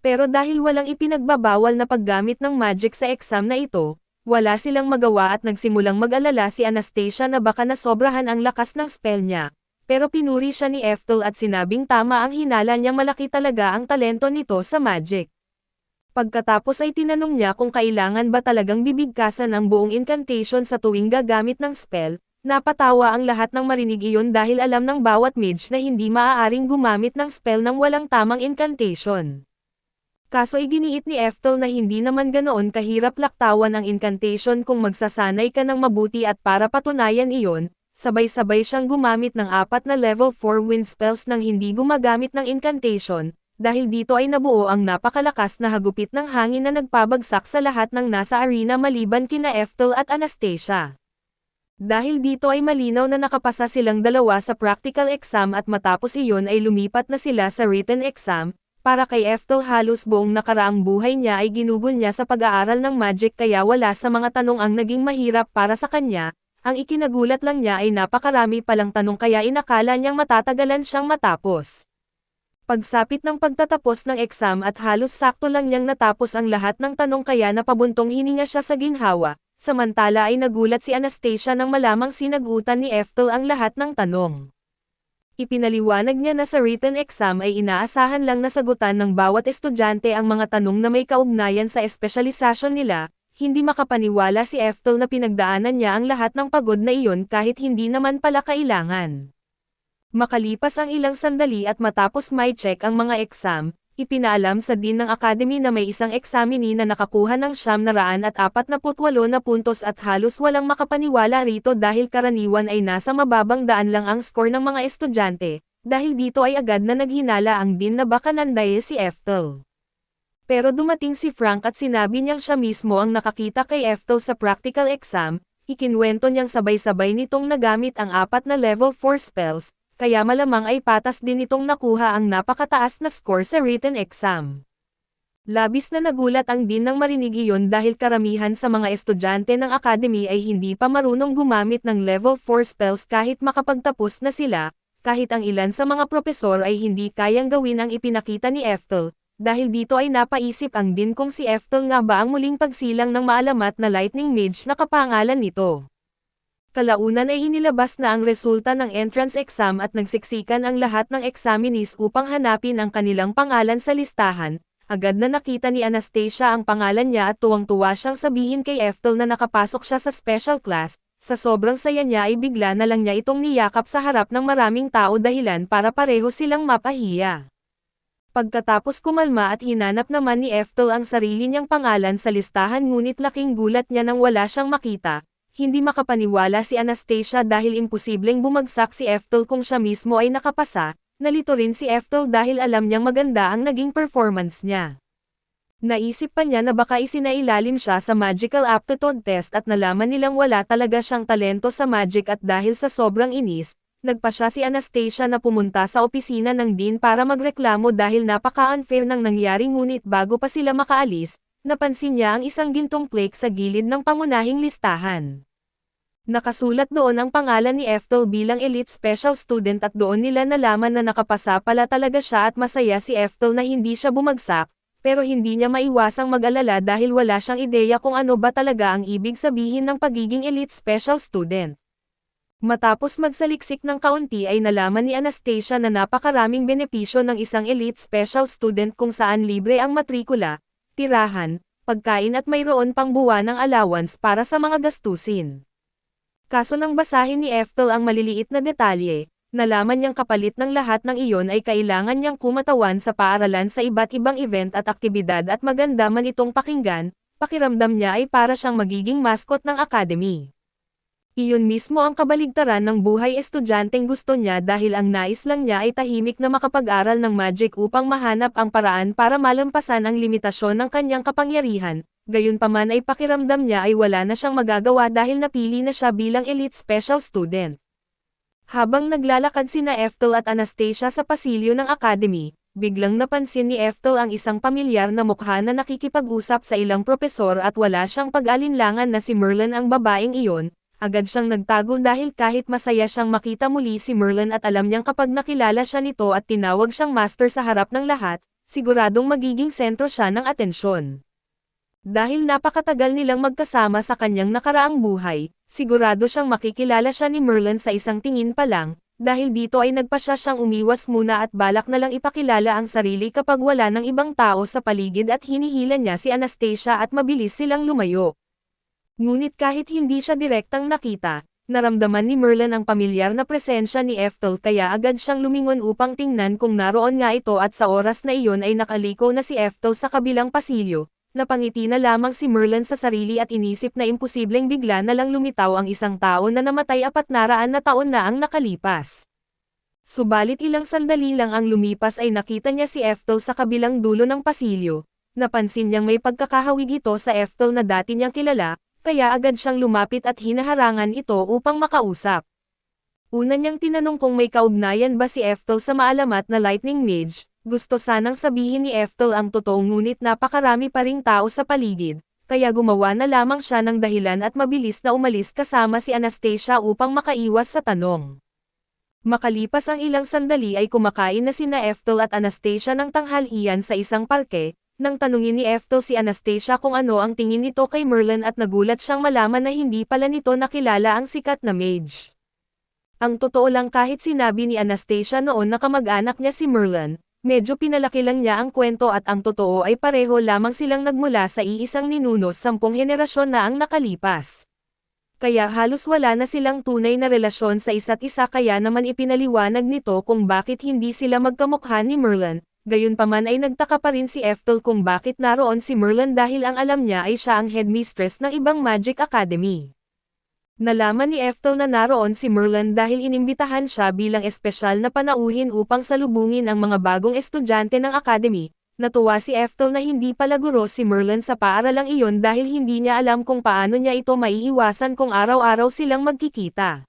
Pero dahil walang ipinagbabawal na paggamit ng magic sa exam na ito, wala silang magawa at nagsimulang mag-alala si Anastasia na baka nasobrahan ang lakas ng spell niya. Pero pinuri siya ni Eftel at sinabing tama ang hinala niyang malaki talaga ang talento nito sa magic. Pagkatapos ay tinanong niya kung kailangan ba talagang bibigkasan ang buong incantation sa tuwing gagamit ng spell. Napatawa ang lahat ng marinig iyon dahil alam ng bawat mage na hindi maaaring gumamit ng spell ng walang tamang incantation. Kaso iginiit ni Eftel na hindi naman ganoon kahirap laktawan ang incantation kung magsasanay ka ng mabuti at para patunayan iyon, sabay-sabay siyang gumamit ng 4 na level 4 wind spells nang hindi gumagamit ng incantation, dahil dito ay nabuo ang napakalakas na hagupit ng hangin na nagpabagsak sa lahat ng nasa arena maliban kina Eftel at Anastasia. Dahil dito ay malinaw na nakapasa silang dalawa sa practical exam at matapos iyon ay lumipat na sila sa written exam. Para kay Eftel halos buong nakaraang buhay niya ay ginugol niya sa pag-aaral ng magic kaya wala sa mga tanong ang naging mahirap para sa kanya, ang ikinagulat lang niya ay napakarami palang tanong kaya inakala niyang matatagalan siyang matapos. Pagsapit ng pagtatapos ng exam at halos sakto lang niyang natapos ang lahat ng tanong kaya napabuntong hininga siya sa ginhawa, samantala ay nagulat si Anastasia nang malamang sinagutan ni Eftel ang lahat ng tanong. Ipinaliwanag niya na sa written exam ay inaasahan lang na sagutan ng bawat estudyante ang mga tanong na may kaugnayan sa espesyalisasyon nila, hindi makapaniwala si Eftel na pinagdaanan niya ang lahat ng pagod na iyon kahit hindi naman pala kailangan. Makalipas ang ilang sandali at matapos may check ang mga exam, ipinaalam sa dean ng academy na may isang examinee na nakakuha ng 948 na puntos at halos walang makapaniwala rito dahil karaniwan ay nasa mababang daan lang ang score ng mga estudyante, dahil dito ay agad na naghinala ang dean na baka nandaye si Eftel. Pero dumating si Frank at sinabi niyang siya mismo ang nakakita kay Eftel sa practical exam, ikinwento niyang sabay-sabay nitong nagamit ang 4 na level 4 spells, kaya malamang ay patas din itong nakuha ang napakataas na score sa written exam. Labis na nagulat ang dean nang marinig iyon dahil karamihan sa mga estudyante ng academy ay hindi pa marunong gumamit ng level 4 spells kahit makapagtapos na sila, kahit ang ilan sa mga propesor ay hindi kayang gawin ang ipinakita ni Eftel, dahil dito ay napaisip ang dean kung si Eftel nga ba ang muling pagsilang ng maalamat na lightning mage na kapangalan nito. Kalaunan ay inilabas na ang resulta ng entrance exam at nagsiksikan ang lahat ng examinees upang hanapin ang kanilang pangalan sa listahan. Agad na nakita ni Anastasia ang pangalan niya at tuwang-tuwa siyang sabihin kay Eftel na nakapasok siya sa special class. Sa sobrang saya niya ay bigla na lang niya itong niyakap sa harap ng maraming tao dahilan para pareho silang mapahiya. Pagkatapos kumalma at hinanap naman ni Eftel ang sarili niyang pangalan sa listahan ngunit laking gulat niya nang wala siyang makita. Hindi makapaniwala si Anastasia dahil imposibleng bumagsak si Eftel kung siya mismo ay nakapasa, nalito rin si Eftel dahil alam niyang maganda ang naging performance niya. Naisip pa niya na baka isinailalim siya sa magical aptitude test at nalaman nilang wala talaga siyang talento sa magic at dahil sa sobrang inis, nagpa siya si Anastasia na pumunta sa opisina ng dean para magreklamo dahil napaka-unfair ng nangyari ngunit bago pa sila makaalis, napansin niya ang isang gintong plaque sa gilid ng pangunahing listahan. Nakasulat doon ang pangalan ni Eftel bilang elite special student at doon nila nalaman na nakapasa pala talaga siya at masaya si Eftel na hindi siya bumagsak, pero hindi niya maiwasang mag-alala dahil wala siyang ideya kung ano ba talaga ang ibig sabihin ng pagiging elite special student. Matapos magsaliksik ng kaunti ay nalaman ni Anastasia na napakaraming benepisyo ng isang elite special student kung saan libre ang matrikula, tirahan, pagkain at mayroon pang buwan ng allowance para sa mga gastusin. Kaso nang basahin ni Eftel ang maliliit na detalye, nalaman niyang kapalit ng lahat ng iyon ay kailangan niyang kumatawan sa paaralan sa iba't ibang event at aktibidad at maganda man itong pakinggan, pakiramdam niya ay para siyang magiging mascot ng academy. Iyon mismo ang kabaligtaran ng buhay estudyanteng gusto niya dahil ang nais lang niya ay tahimik na makapag-aral ng magic upang mahanap ang paraan para malampasan ang limitasyon ng kanyang kapangyarihan. Gayunpaman ay pakiramdam niya ay wala na siyang magagawa dahil napili na siya bilang elite special student. Habang naglalakad sina Eftel at Anastasia sa pasilyo ng academy, biglang napansin ni Eftel ang isang pamilyar na mukha na nakikipag-usap sa ilang propesor at wala siyang pag-alinlangan na si Merlin ang babaeng iyon. Agad siyang nagtago dahil kahit masaya siyang makita muli si Merlin at alam niyang kapag nakilala siya nito at tinawag siyang master sa harap ng lahat, siguradong magiging sentro siya ng atensyon. Dahil napakatagal nilang magkasama sa kanyang nakaraang buhay, sigurado siyang makikilala siya ni Merlin sa isang tingin pa lang, dahil dito ay nagpasya siyang umiwas muna at balak na lang ipakilala ang sarili kapag wala ng ibang tao sa paligid at hinihila niya si Anastasia at mabilis silang lumayo. Ngunit kahit hindi siya direktang nakita, naramdaman ni Merlin ang pamilyar na presensya ni Eftel kaya agad siyang lumingon upang tingnan kung naroon nga ito at sa oras na iyon ay nakaliko na si Eftel sa kabilang pasilyo. Napangiti na lamang si Merlin sa sarili at inisip na imposibleng bigla na lang lumitaw ang isang tao na namatay 400 na taon na ang nakalipas. Subalit ilang sandali lang ang lumipas ay nakita niya si Eftel sa kabilang dulo ng pasilyo. Napansin niyang may pagkakahawig ito sa Eftel na dati niyang kilala, kaya agad siyang lumapit at hinaharangan ito upang makausap. Una niyang tinanong kung may kaugnayan ba si Eftel sa maalamat na lightning mage, Gusto sanang sabihin ni Eftel ang totoo ngunit napakarami pa ring tao sa paligid, kaya gumawa na lamang siya ng dahilan at mabilis na umalis kasama si Anastasia upang makaiwas sa tanong. Makalipas ang ilang sandali ay kumakain na sina Eftel at Anastasia ng tanghalian sa isang parke. Nang tanungin ni Eftel si Anastasia kung ano ang tingin nito kay Merlin at nagulat siyang malaman na hindi pala nito nakilala ang sikat na mage. Ang totoo lang kahit sinabi ni Anastasia noon na kamag-anak niya si Merlin, medyo pinalaki lang niya ang kwento at ang totoo ay pareho lamang silang nagmula sa iisang ninuno 10 henerasyon na ang nakalipas. Kaya halos wala na silang tunay na relasyon sa isa't isa kaya naman ipinaliwanag nito kung bakit hindi sila magkamukha ni Merlin. Gayunpaman ay nagtaka pa rin si Eftel kung bakit naroon si Merlin dahil ang alam niya ay siya ang headmistress ng ibang Magic Academy. Nalaman ni Eftel na naroon si Merlin dahil inimbitahan siya bilang espesyal na panauhin upang salubungin ang mga bagong estudyante ng academy. Natuwa si Eftel na hindi pala guro si Merlin sa paaralang iyon dahil hindi niya alam kung paano niya ito maiiwasan kung araw-araw silang magkikita.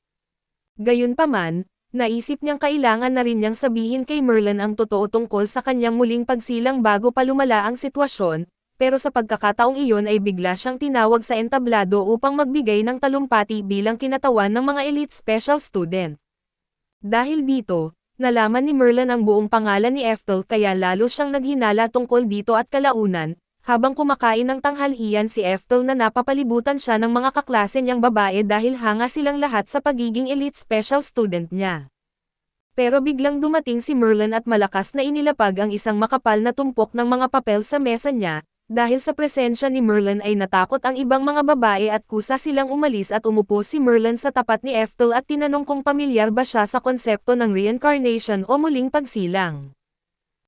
Gayunpaman, naisip niyang kailangan na rin niyang sabihin kay Merlin ang totoo tungkol sa kanyang muling pagsilang bago pa lumala ang sitwasyon, pero sa pagkakataong iyon ay bigla siyang tinawag sa entablado upang magbigay ng talumpati bilang kinatawan ng mga elite special student. Dahil dito, nalaman ni Merlin ang buong pangalan ni Eftel kaya lalo siyang naghinala tungkol dito at kalaunan, habang kumakain ng tanghalian si Eftel na napapalibutan siya ng mga kaklase niyang babae dahil hanga silang lahat sa pagiging elite special student niya. Pero biglang dumating si Merlin at malakas na inilapag ang isang makapal na tumpok ng mga papel sa mesa niya, dahil sa presensya ni Merlin ay natakot ang ibang mga babae at kusa silang umalis at umupo si Merlin sa tapat ni Eftel at tinanong kung pamilyar ba siya sa konsepto ng reincarnation o muling pagsilang.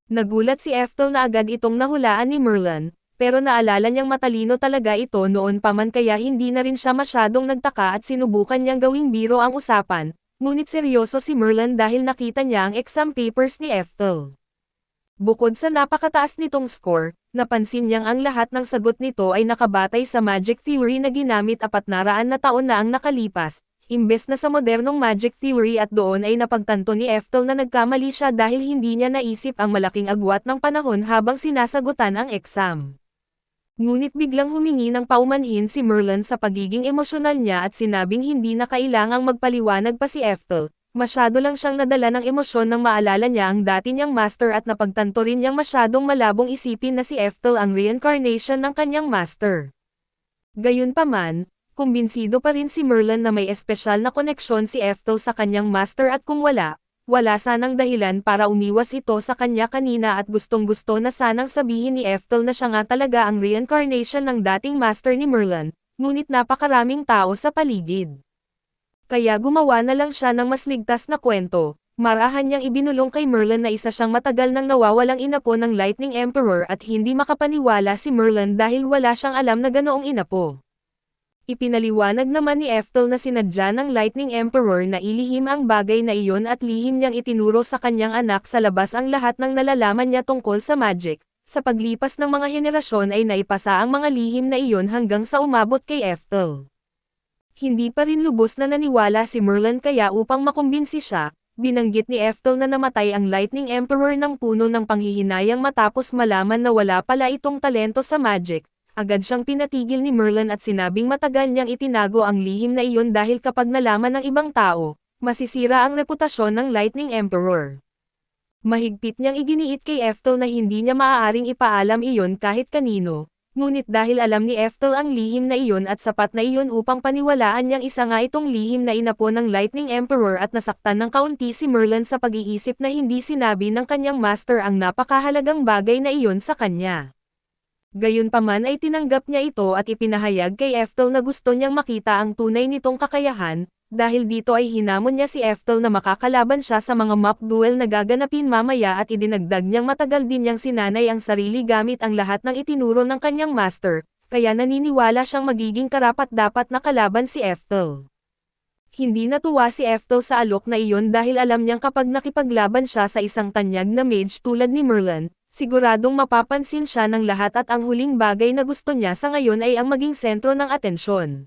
Nagulat si Eftel na agad itong nahulaan ni Merlin, pero naalala niyang matalino talaga ito noon pa man kaya hindi na rin siya masyadong nagtaka at sinubukan niyang gawing biro ang usapan, ngunit seryoso si Merlin dahil nakita niya ang exam papers ni Eftel. Bukod sa napakataas nitong score, napansin niyang ang lahat ng sagot nito ay nakabatay sa magic theory na ginamit 400 na taon na ang nakalipas, imbes na sa modernong magic theory at doon ay napagtanto ni Eftel na nagkamali siya dahil hindi niya naisip ang malaking agwat ng panahon habang sinasagutan ang exam. Ngunit biglang humingi ng paumanhin si Merlin sa pagiging emosyonal niya at sinabing hindi na kailangang magpaliwanag pa si Eftel, masyado lang siyang nadala ng emosyon nang maalala niya ang dati niyang master at napagtanto rin niyang masyadong malabong isipin na si Eftel ang reincarnation ng kanyang master. Gayunpaman, kumbinsido pa rin si Merlin na may espesyal na koneksyon si Eftel sa kanyang master at kung wala sanang dahilan para umiwas ito sa kanya kanina at gustong-gusto na sanang sabihin ni Eftel na siya nga talaga ang reincarnation ng dating master ni Merlin, ngunit napakaraming tao sa paligid. Kaya gumawa na lang siya ng mas ligtas na kwento, marahan niyang ibinulong kay Merlin na isa siyang matagal nang nawawalang inapo ng Lightning Emperor at hindi makapaniwala si Merlin dahil wala siyang alam na ganoong inapo. Ipinaliwanag naman ni Eftel na sinadya ng Lightning Emperor na ilihim ang bagay na iyon at lihim niyang itinuro sa kanyang anak sa labas ang lahat ng nalalaman niya tungkol sa magic. Sa paglipas ng mga henerasyon ay naipasa ang mga lihim na iyon hanggang sa umabot kay Eftel. Hindi pa rin lubos na naniwala si Merlin kaya upang makumbinsi siya, binanggit ni Eftel na namatay ang Lightning Emperor ng puno ng panghihinayang matapos malaman na wala pala itong talento sa magic. Agad siyang pinatigil ni Merlin at sinabing matagal niyang itinago ang lihim na iyon dahil kapag nalaman ng ibang tao, masisira ang reputasyon ng Lightning Emperor. Mahigpit niyang iginiit kay Eftel na hindi niya maaaring ipaalam iyon kahit kanino, ngunit dahil alam ni Eftel ang lihim na iyon at sapat na iyon upang paniwalaan niyang isa nga itong lihim na inapo ng Lightning Emperor at nasaktan ng kaunti si Merlin sa pag-iisip na hindi sinabi ng kanyang master ang napakahalagang bagay na iyon sa kanya. Gayunpaman ay tinanggap niya ito at ipinahayag kay Eftel na gusto niyang makita ang tunay nitong kakayahan, dahil dito ay hinamon niya si Eftel na makakalaban siya sa mga mock duel na gaganapin mamaya at idinagdag niyang matagal din niyang sinanay ang sarili gamit ang lahat ng itinuro ng kanyang master, kaya naniniwala siyang magiging karapat-dapat na kalaban si Eftel. Hindi natuwa si Eftel sa alok na iyon dahil alam niyang kapag nakipaglaban siya sa isang tanyag na mage tulad ni Merlin, siguradong mapapansin siya ng lahat at ang huling bagay na gusto niya sa ngayon ay ang maging sentro ng atensyon.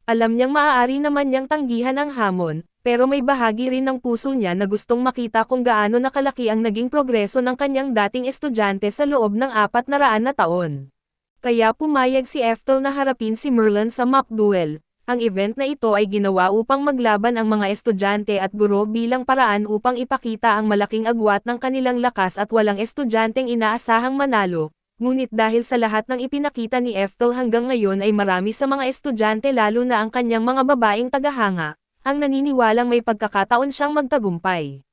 Alam niyang maaari naman niyang tanggihan ang hamon, pero may bahagi rin ng puso niya na gustong makita kung gaano nakalaki ang naging progreso ng kanyang dating estudyante sa loob ng 400 na taon. Kaya pumayag si Ethel na harapin si Merlin sa mock duel. Ang event na ito ay ginawa upang maglaban ang mga estudyante at guro bilang paraan upang ipakita ang malaking agwat ng kanilang lakas at walang estudyanteng inaasahang manalo. Ngunit dahil sa lahat ng ipinakita ni Ethel hanggang ngayon ay marami sa mga estudyante lalo na ang kanyang mga babaeng tagahanga, ang naniniwalang may pagkakataon siyang magtagumpay.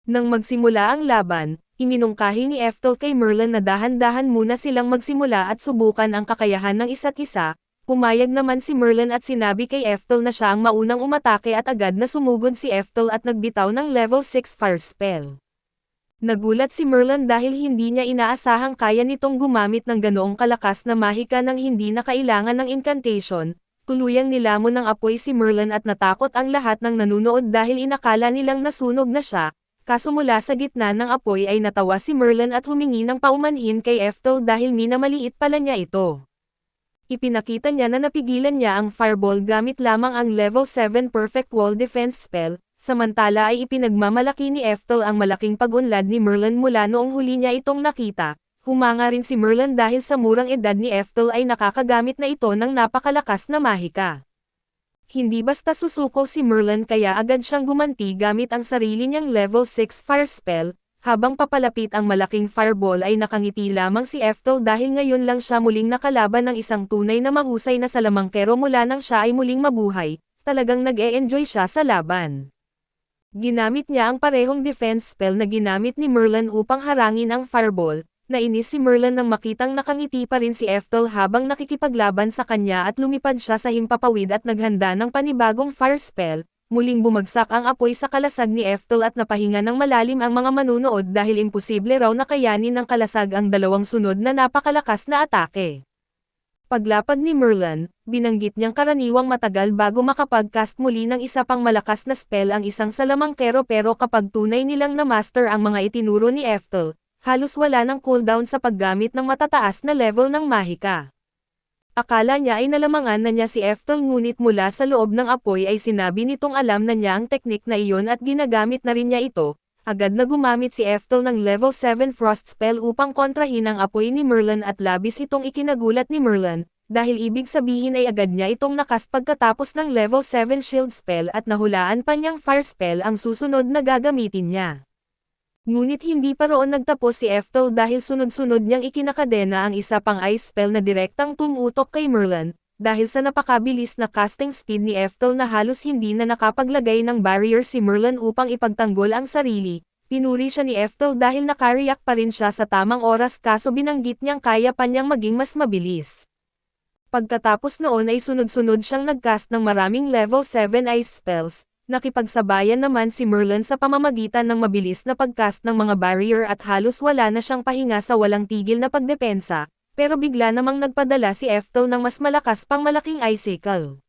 Nang magsimula ang laban, iminungkahi ni Ethel kay Merlin na dahan-dahan muna silang magsimula at subukan ang kakayahan ng isa't isa. Pumayag naman si Merlin at sinabi kay Ethel na siya ang maunang umatake at agad na sumugod si Ethel at nagbitaw ng level 6 fire spell. Nagulat si Merlin dahil hindi niya inaasahang kaya nitong gumamit ng ganoong kalakas na mahika nang hindi na kailangan ng incantation. Tuluyang nilamon ng apoy si Merlin at natakot ang lahat ng nanunood dahil inakala nilang nasunog na siya. Kaso mula sa gitna ng apoy ay natawa si Merlin at humingi ng paumanhin kay Ethel dahil minamaliit pala niya ito. Ipinakita niya na napigilan niya ang fireball gamit lamang ang level 7 perfect wall defense spell, samantala ay ipinagmamalaki ni Ethel ang malaking pag-unlad ni Merlin mula noong huli niya itong nakita. Humanga rin si Merlin dahil sa murang edad ni Ethel ay nakakagamit na ito ng napakalakas na mahika. Hindi basta susuko si Merlin kaya agad siyang gumanti gamit ang sarili niyang level 6 fire spell. Habang papalapit ang malaking fireball ay nakangiti lamang si Ethel dahil ngayon lang siya muling nakalaban ng isang tunay na mahusay na salamangkero mula nang siya ay muling mabuhay, talagang nag-e-enjoy siya sa laban. Ginamit niya ang parehong defense spell na ginamit ni Merlin upang harangin ang fireball. Nainis si Merlin nang makitang nakangiti pa rin si Ethel habang nakikipaglaban sa kanya at lumipad siya sa himpapawid at naghanda ng panibagong fire spell. Muling bumagsak ang apoy sa kalasag ni Ethel at napahinga ng malalim ang mga manunood dahil imposible raw na kayanin ng kalasag ang dalawang sunod na napakalakas na atake. Paglapag ni Merlin, binanggit niyang karaniwang matagal bago makapag-cast muli ng isa pang malakas na spell ang isang salamangkero pero kapag tunay nilang na-master ang mga itinuro ni Ethel, halos wala ng cooldown sa paggamit ng matataas na level ng mahika. Akala niya ay nalamangan na niya si Ethel ngunit mula sa loob ng apoy ay sinabi nitong alam na niya ang teknik na iyon at ginagamit na rin niya ito. Agad na gumamit si Ethel ng level 7 frost spell upang kontrahin ang apoy ni Merlin at labis itong ikinagulat ni Merlin, dahil ibig sabihin ay agad niya itong nakast pagkatapos ng level 7 shield spell at nahulaan pa niyang fire spell ang susunod na gagamitin niya. Ngunit hindi pa roon nagtapos si Ethel dahil sunod-sunod niyang ikinakadena ang isa pang ice spell na direktang tumutok kay Merlin, dahil sa napakabilis na casting speed ni Ethel na halos hindi na nakapaglagay ng barrier si Merlin upang ipagtanggol ang sarili. Pinuri siya ni Ethel dahil nakariyak pa rin siya sa tamang oras kaso binanggit niyang kaya pa niyang maging mas mabilis. Pagkatapos noon ay sunod-sunod siyang nagcast ng maraming level 7 ice spells. Nakipagsabayan naman si Merlin sa pamamagitan ng mabilis na pagcast ng mga barrier at halos wala na siyang pahinga sa walang tigil na pagdepensa, pero bigla namang nagpadala si Ethel ng mas malakas pang malaking icicle.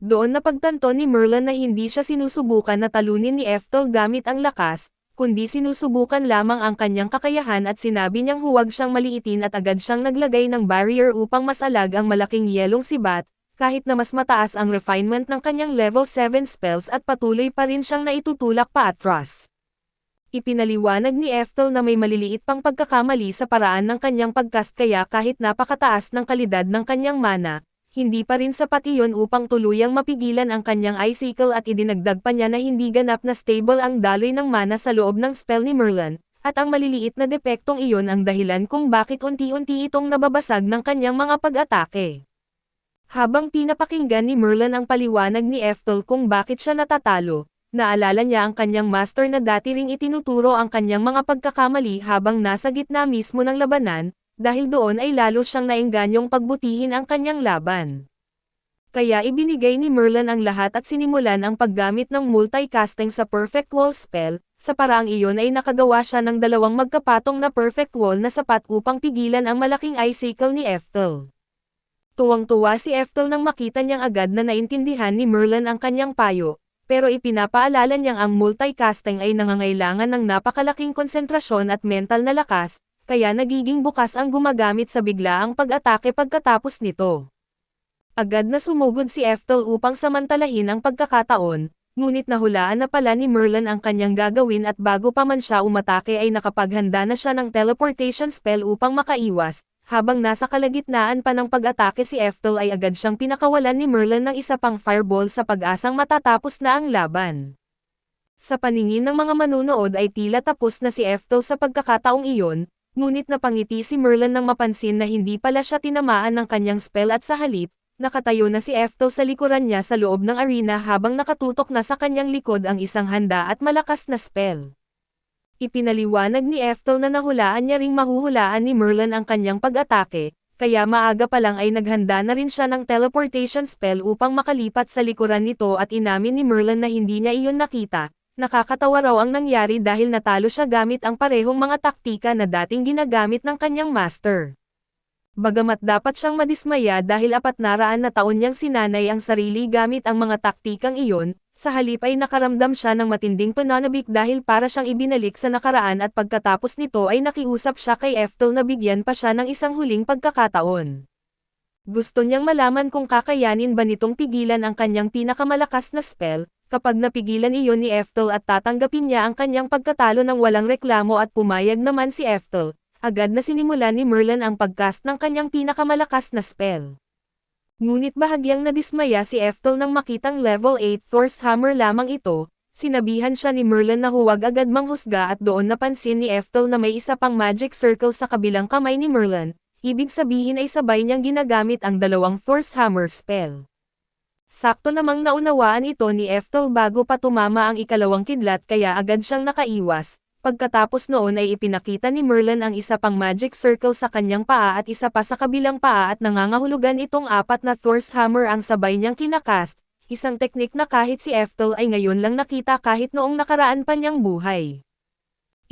Doon napagtanto ni Merlin na hindi siya sinusubukan na talunin ni Ethel gamit ang lakas, kundi sinusubukan lamang ang kanyang kakayahan at sinabi niyang huwag siyang maliitin at agad siyang naglagay ng barrier upang masalag ang malaking yelong sibat. Kahit na mas mataas ang refinement ng kanyang level 7 spells at patuloy pa rin siyang naitutulak paatras. Ipinaliwanag ni Ethel na may maliliit pang pagkakamali sa paraan ng kanyang pagcast kaya kahit napakataas ng kalidad ng kanyang mana, hindi pa rin sapat iyon upang tuluyang mapigilan ang kanyang icicle at idinagdag pa niya na hindi ganap na stable ang daloy ng mana sa loob ng spell ni Merlin, at ang maliliit na depektong iyon ang dahilan kung bakit unti-unti itong nababasag ng kanyang mga pag-atake. Habang pinapakinggan ni Merlin ang paliwanag ni Ethel kung bakit siya natatalo, naalala niya ang kanyang master na dati ring itinuturo ang kanyang mga pagkakamali habang nasa gitna mismo ng labanan, dahil doon ay lalo siyang naengganyong pagbutihin ang kanyang laban. Kaya ibinigay ni Merlin ang lahat at sinimulan ang paggamit ng multicasting sa perfect wall spell, sa paraang iyon ay nakagawa siya ng dalawang magkapatong na perfect wall na sapat upang pigilan ang malaking icicle ni Ethel. Tuwang-tuwa si Ethel nang makita niyang agad na naintindihan ni Merlin ang kanyang payo, pero ipinapaalala niyang ang multicasting ay nangangailangan ng napakalaking konsentrasyon at mental na lakas, kaya nagiging bukas ang gumagamit sa biglaang pag-atake pagkatapos nito. Agad na sumugod si Ethel upang samantalahin ang pagkakataon, ngunit nahulaan na pala ni Merlin ang kanyang gagawin at bago pa man siya umatake ay nakapaghanda na siya ng teleportation spell upang makaiwas. Habang nasa kalagitnaan pa ng pag-atake si Eftel ay agad siyang pinakawalan ni Merlin ng isa pang fireball sa pag-asang matatapos na ang laban. Sa paningin ng mga manunood ay tila tapos na si Eftel sa pagkakataong iyon, ngunit napangiti si Merlin nang mapansin na hindi pala siya tinamaan ng kanyang spell at sa halip, nakatayo na si Eftel sa likuran niya sa loob ng arena habang nakatutok na sa kanyang likod ang isang handa at malakas na spell. Ipinaliwanag ni Eftel na nahulaan niya ring mahuhulaan ni Merlin ang kanyang pag-atake, kaya maaga pa lang ay naghanda na rin siya ng teleportation spell upang makalipat sa likuran nito at inamin ni Merlin na hindi niya iyon nakita. Nakakatawa raw ang nangyari dahil natalo siya gamit ang parehong mga taktika na dating ginagamit ng kanyang master. Bagamat dapat siyang madismaya dahil 400 na taon niyang sinanay ang sarili gamit ang mga taktikang iyon, sa halip ay nakaramdam siya ng matinding pananabik dahil para siyang ibinalik sa nakaraan at pagkatapos nito ay nakiusap siya kay Eftel na bigyan pa siya ng isang huling pagkakataon. Gusto niyang malaman kung kakayanin ba nitong pigilan ang kanyang pinakamalakas na spell. Kapag napigilan iyon ni Eftel at tatanggapin niya ang kanyang pagkatalo ng walang reklamo at pumayag naman si Eftel, agad na sinimulan ni Merlin ang pagcast ng kanyang pinakamalakas na spell. Ngunit bahagyang nadismaya si Eftel nang makitang level 8 Thor's Hammer lamang ito, sinabihan siya ni Merlin na huwag agad manghusga at doon napansin ni Eftel na may isa pang magic circle sa kabilang kamay ni Merlin, ibig sabihin ay sabay niyang ginagamit ang dalawang Thor's Hammer spell. Sakto namang naunawaan ito ni Eftel bago pa tumama ang ikalawang kidlat kaya agad siyang nakaiwas. Pagkatapos noon ay ipinakita ni Merlin ang isa pang magic circle sa kanyang paa at isa pa sa kabilang paa at nangangahulugan itong 4 na Thor's Hammer ang sabay niyang kinakast, isang teknik na kahit si Eftel ay ngayon lang nakita kahit noong nakaraan pa niyang buhay.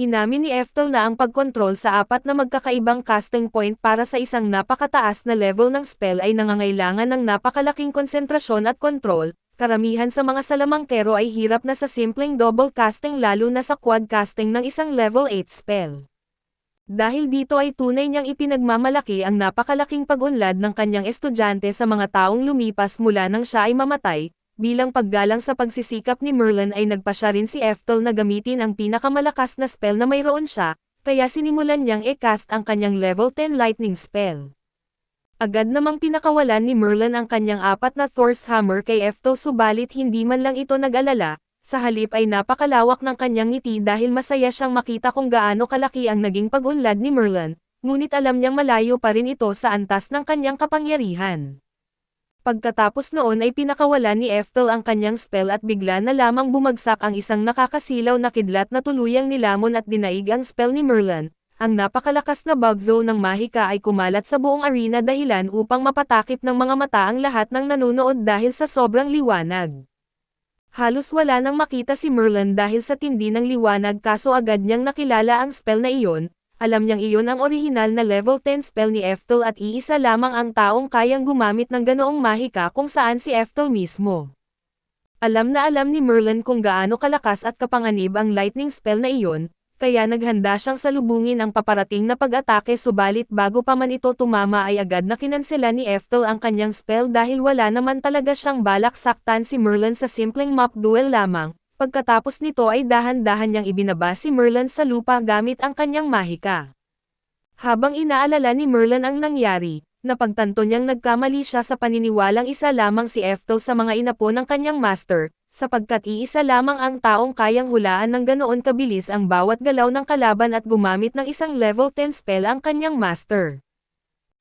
Inamin ni Eftel na ang pagkontrol sa 4 na magkakaibang casting point para sa isang napakataas na level ng spell ay nangangailangan ng napakalaking konsentrasyon at kontrol. Karamihan sa mga salamangkero ay hirap na sa simpleng double casting lalo na sa quad casting ng isang level 8 spell. Dahil dito ay tunay niyang ipinagmamalaki ang napakalaking pag-unlad ng kanyang estudyante sa mga taong lumipas mula nang siya ay mamatay. Bilang paggalang sa pagsisikap ni Merlin ay nagpasya rin si Eftel na gamitin ang pinakamalakas na spell na mayroon siya, kaya sinimulan niyang i-cast ang kanyang level 10 lightning spell. Agad namang pinakawalan ni Merlin ang kanyang 4 na Thor's Hammer kay Eftel subalit hindi man lang ito nag-alala, sa halip ay napakalawak ng kanyang ngiti dahil masaya siyang makita kung gaano kalaki ang naging pag-unlad ni Merlin, ngunit alam niyang malayo pa rin ito sa antas ng kanyang kapangyarihan. Pagkatapos noon ay pinakawalan ni Eftel ang kanyang spell at bigla na lamang bumagsak ang isang nakakasilaw na kidlat na tuluyang nilamon at dinaig ang spell ni Merlin. Ang napakalakas na bug zone ng Mahika ay kumalat sa buong arena dahilan upang mapatakip ng mga mata ang lahat ng nanunood dahil sa sobrang liwanag. Halos wala nang makita si Merlin dahil sa tindi ng liwanag kaso agad niyang nakilala ang spell na iyon. Alam niyang iyon ang orihinal na level 10 spell ni Eftel at iisa lamang ang taong kayang gumamit ng ganoong mahika kung saan si Eftel mismo. Alam na alam ni Merlin kung gaano kalakas at kapanganib ang lightning spell na iyon, kaya naghanda siyang salubungin ang paparating na pag-atake subalit bago pa man ito tumama ay agad na kinansela ni Eftel ang kanyang spell dahil wala naman talaga siyang balak saktan si Merlin sa simpleng mock duel lamang. Pagkatapos nito ay dahan-dahan niyang ibinaba si Merlin sa lupa gamit ang kanyang mahika. Habang inaalala ni Merlin ang nangyari, napagtanto niyang nagkamali siya sa paniniwalang isa lamang si Eftel sa mga inapo ng kanyang master, sapagkat iisa lamang ang taong kayang hulaan ng ganoon kabilis ang bawat galaw ng kalaban at gumamit ng isang level 10 spell ang kanyang master.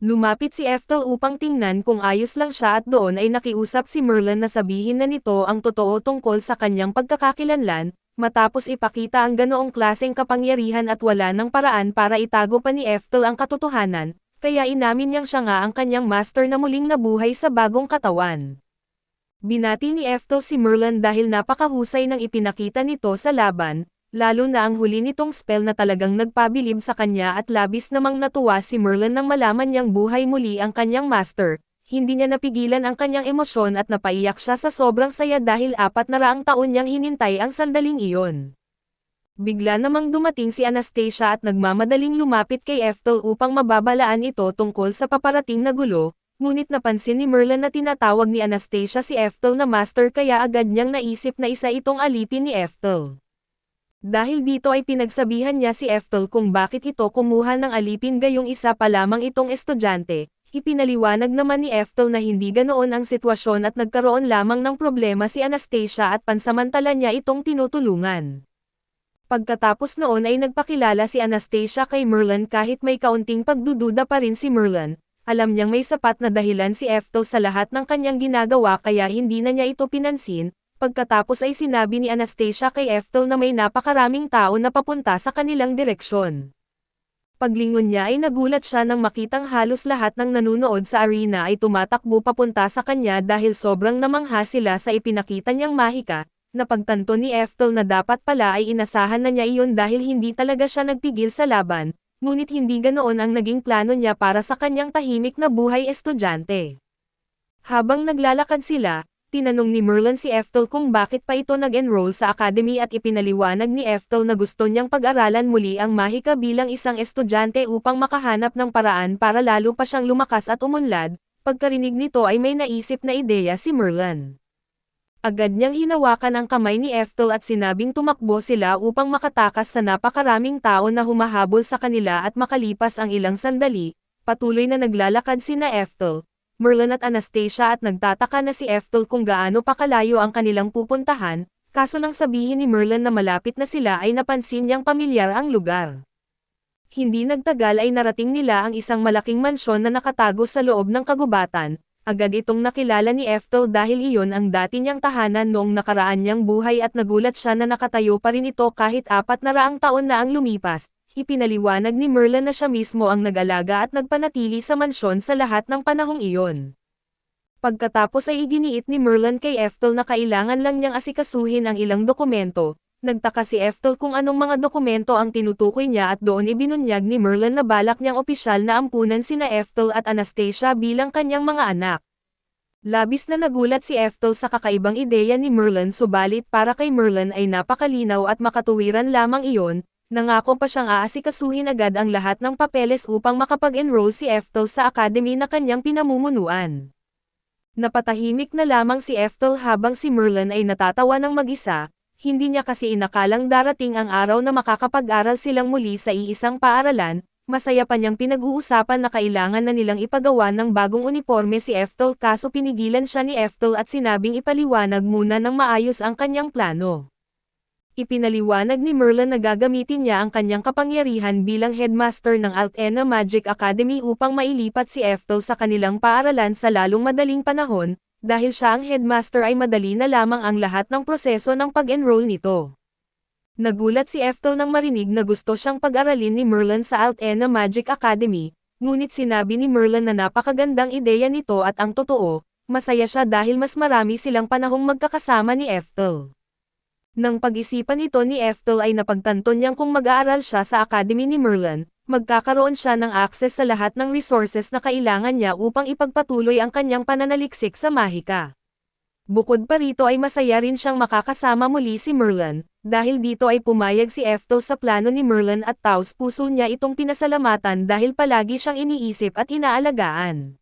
Lumapit si Eftel upang tingnan kung ayos lang siya at doon ay nakiusap si Merlin na sabihin na nito ang totoo tungkol sa kanyang pagkakakilanlan, matapos ipakita ang ganoong klaseng kapangyarihan at wala ng paraan para itago pa ni Eftel ang katotohanan, kaya inamin niyang siya nga ang kanyang master na muling nabuhay sa bagong katawan. Binati ni Eftel si Merlin dahil napakahusay ng ipinakita nito sa laban, lalo na ang huli nitong spell na talagang nagpabilib sa kanya at labis namang natuwa si Merlin nang malaman niyang buhay muli ang kanyang master. Hindi niya napigilan ang kanyang emosyon at napaiyak siya sa sobrang saya dahil 400 taon niyang hinintay ang sandaling iyon. Bigla namang dumating si Anastasia at nagmamadaling lumapit kay Eftel upang mababalaan ito tungkol sa paparating na gulo. ngunit napansin ni Merlin na tinatawag ni Anastasia si Ethel na master kaya agad niyang naisip na isa itong alipin ni Ethel. Dahil dito ay pinagsabihan niya si Ethel kung bakit ito kumuha ng alipin gayong isa pa lamang itong estudyante. Ipinaliwanag naman ni Ethel na hindi ganoon ang sitwasyon at nagkaroon lamang ng problema si Anastasia at pansamantala niya itong tinutulungan. Pagkatapos noon ay nagpakilala si Anastasia kay Merlin kahit may kaunting pagdududa pa rin si Merlin. Alam niyang may sapat na dahilan si Ethel sa lahat ng kanyang ginagawa kaya hindi na niya ito pinansin. Pagkatapos ay sinabi ni Anastasia kay Ethel na may napakaraming tao na papunta sa kanilang direksyon. Paglingon niya ay nagulat siya nang makitang halos lahat ng nanunood sa arena ay tumatakbo papunta sa kanya dahil sobrang namangha sila sa ipinakita niyang mahika. Napagtanto ni Ethel na dapat pala ay inasahan na niya iyon dahil hindi talaga siya nagpigil sa laban, ngunit hindi ganoon ang naging plano niya para sa kanyang tahimik na buhay estudyante. Habang naglalakad sila, tinanong ni Merlin si Ethel kung bakit pa ito nag-enroll sa academy at ipinaliwanag ni Ethel na gusto niyang pag-aralan muli ang mahika bilang isang estudyante upang makahanap ng paraan para lalo pa siyang lumakas at umunlad. Pagkarinig nito ay may naisip na ideya si Merlin. Agad niyang hinawakan ang kamay ni Ethel at sinabing tumakbo sila upang makatakas sa napakaraming tao na humahabol sa kanila at makalipas ang ilang sandali, patuloy na naglalakad sina Ethel, Merlin at Anastasia at nagtataka na si Ethel kung gaano pa kalayo ang kanilang pupuntahan, kaso nang sabihin ni Merlin na malapit na sila ay napansin niyang pamilyar ang lugar. Hindi nagtagal ay narating nila ang isang malaking mansyon na nakatago sa loob ng kagubatan. Agad itong nakilala ni Ethel dahil iyon ang dati niyang tahanan noong nakaraan niyang buhay at nagulat siya na nakatayo pa rin ito kahit 400 taon na ang lumipas. Ipinaliwanag ni Merlin na siya mismo ang nag-alaga at nagpanatili sa mansyon sa lahat ng panahong iyon. Pagkatapos ay iginiit ni Merlin kay Ethel na kailangan lang niyang asikasuhin ang ilang dokumento. Nagtaka si Ethel kung anong mga dokumento ang tinutukoy niya at doon ibinunyag ni Merlin na balak niyang opisyal na ampunan sina Ethel at Anastasia bilang kanyang mga anak. Labis na nagulat si Ethel sa kakaibang ideya ni Merlin subalit para kay Merlin ay napakalinaw at makatuwiran lamang iyon, nangako pa siyang aasikasuhin agad ang lahat ng papeles upang makapag-enroll si Ethel sa academy na kanyang pinamumunuan. Napatahimik na lamang si Ethel habang si Merlin ay natatawa ng mag-isa. Hindi niya kasi inakalang darating ang araw na makakapag-aral silang muli sa iisang paaralan, masaya pa niyang pinag-uusapan na kailangan na nilang ipagawa ng bagong uniforme si Ethel kaso pinigilan siya ni Ethel at sinabing ipaliwanag muna ng maayos ang kanyang plano. Ipinaliwanag ni Merlin na gagamitin niya ang kanyang kapangyarihan bilang headmaster ng Altena Magic Academy upang mailipat si Ethel sa kanilang paaralan sa lalong madaling panahon. Dahil siya ang headmaster ay madali na lamang ang lahat ng proseso ng pag-enroll nito. Nagulat si Ethel nang marinig na gusto siyang pag-aralin ni Merlin sa Altena Magic Academy, ngunit sinabi ni Merlin na napakagandang ideya nito at ang totoo, masaya siya dahil mas marami silang panahong magkakasama ni Ethel. Nang pag-isipan ito ni Ethel ay napagtanto niyang kung mag-aaral siya sa Academy ni Merlin, magkakaroon siya ng access sa lahat ng resources na kailangan niya upang ipagpatuloy ang kanyang pananaliksik sa mahika. Bukod pa rito ay masaya rin siyang makakasama muli si Merlin, dahil dito ay pumayag si Ethel sa plano ni Merlin at taos puso niya itong pinasalamatan dahil palagi siyang iniisip at inaalagaan.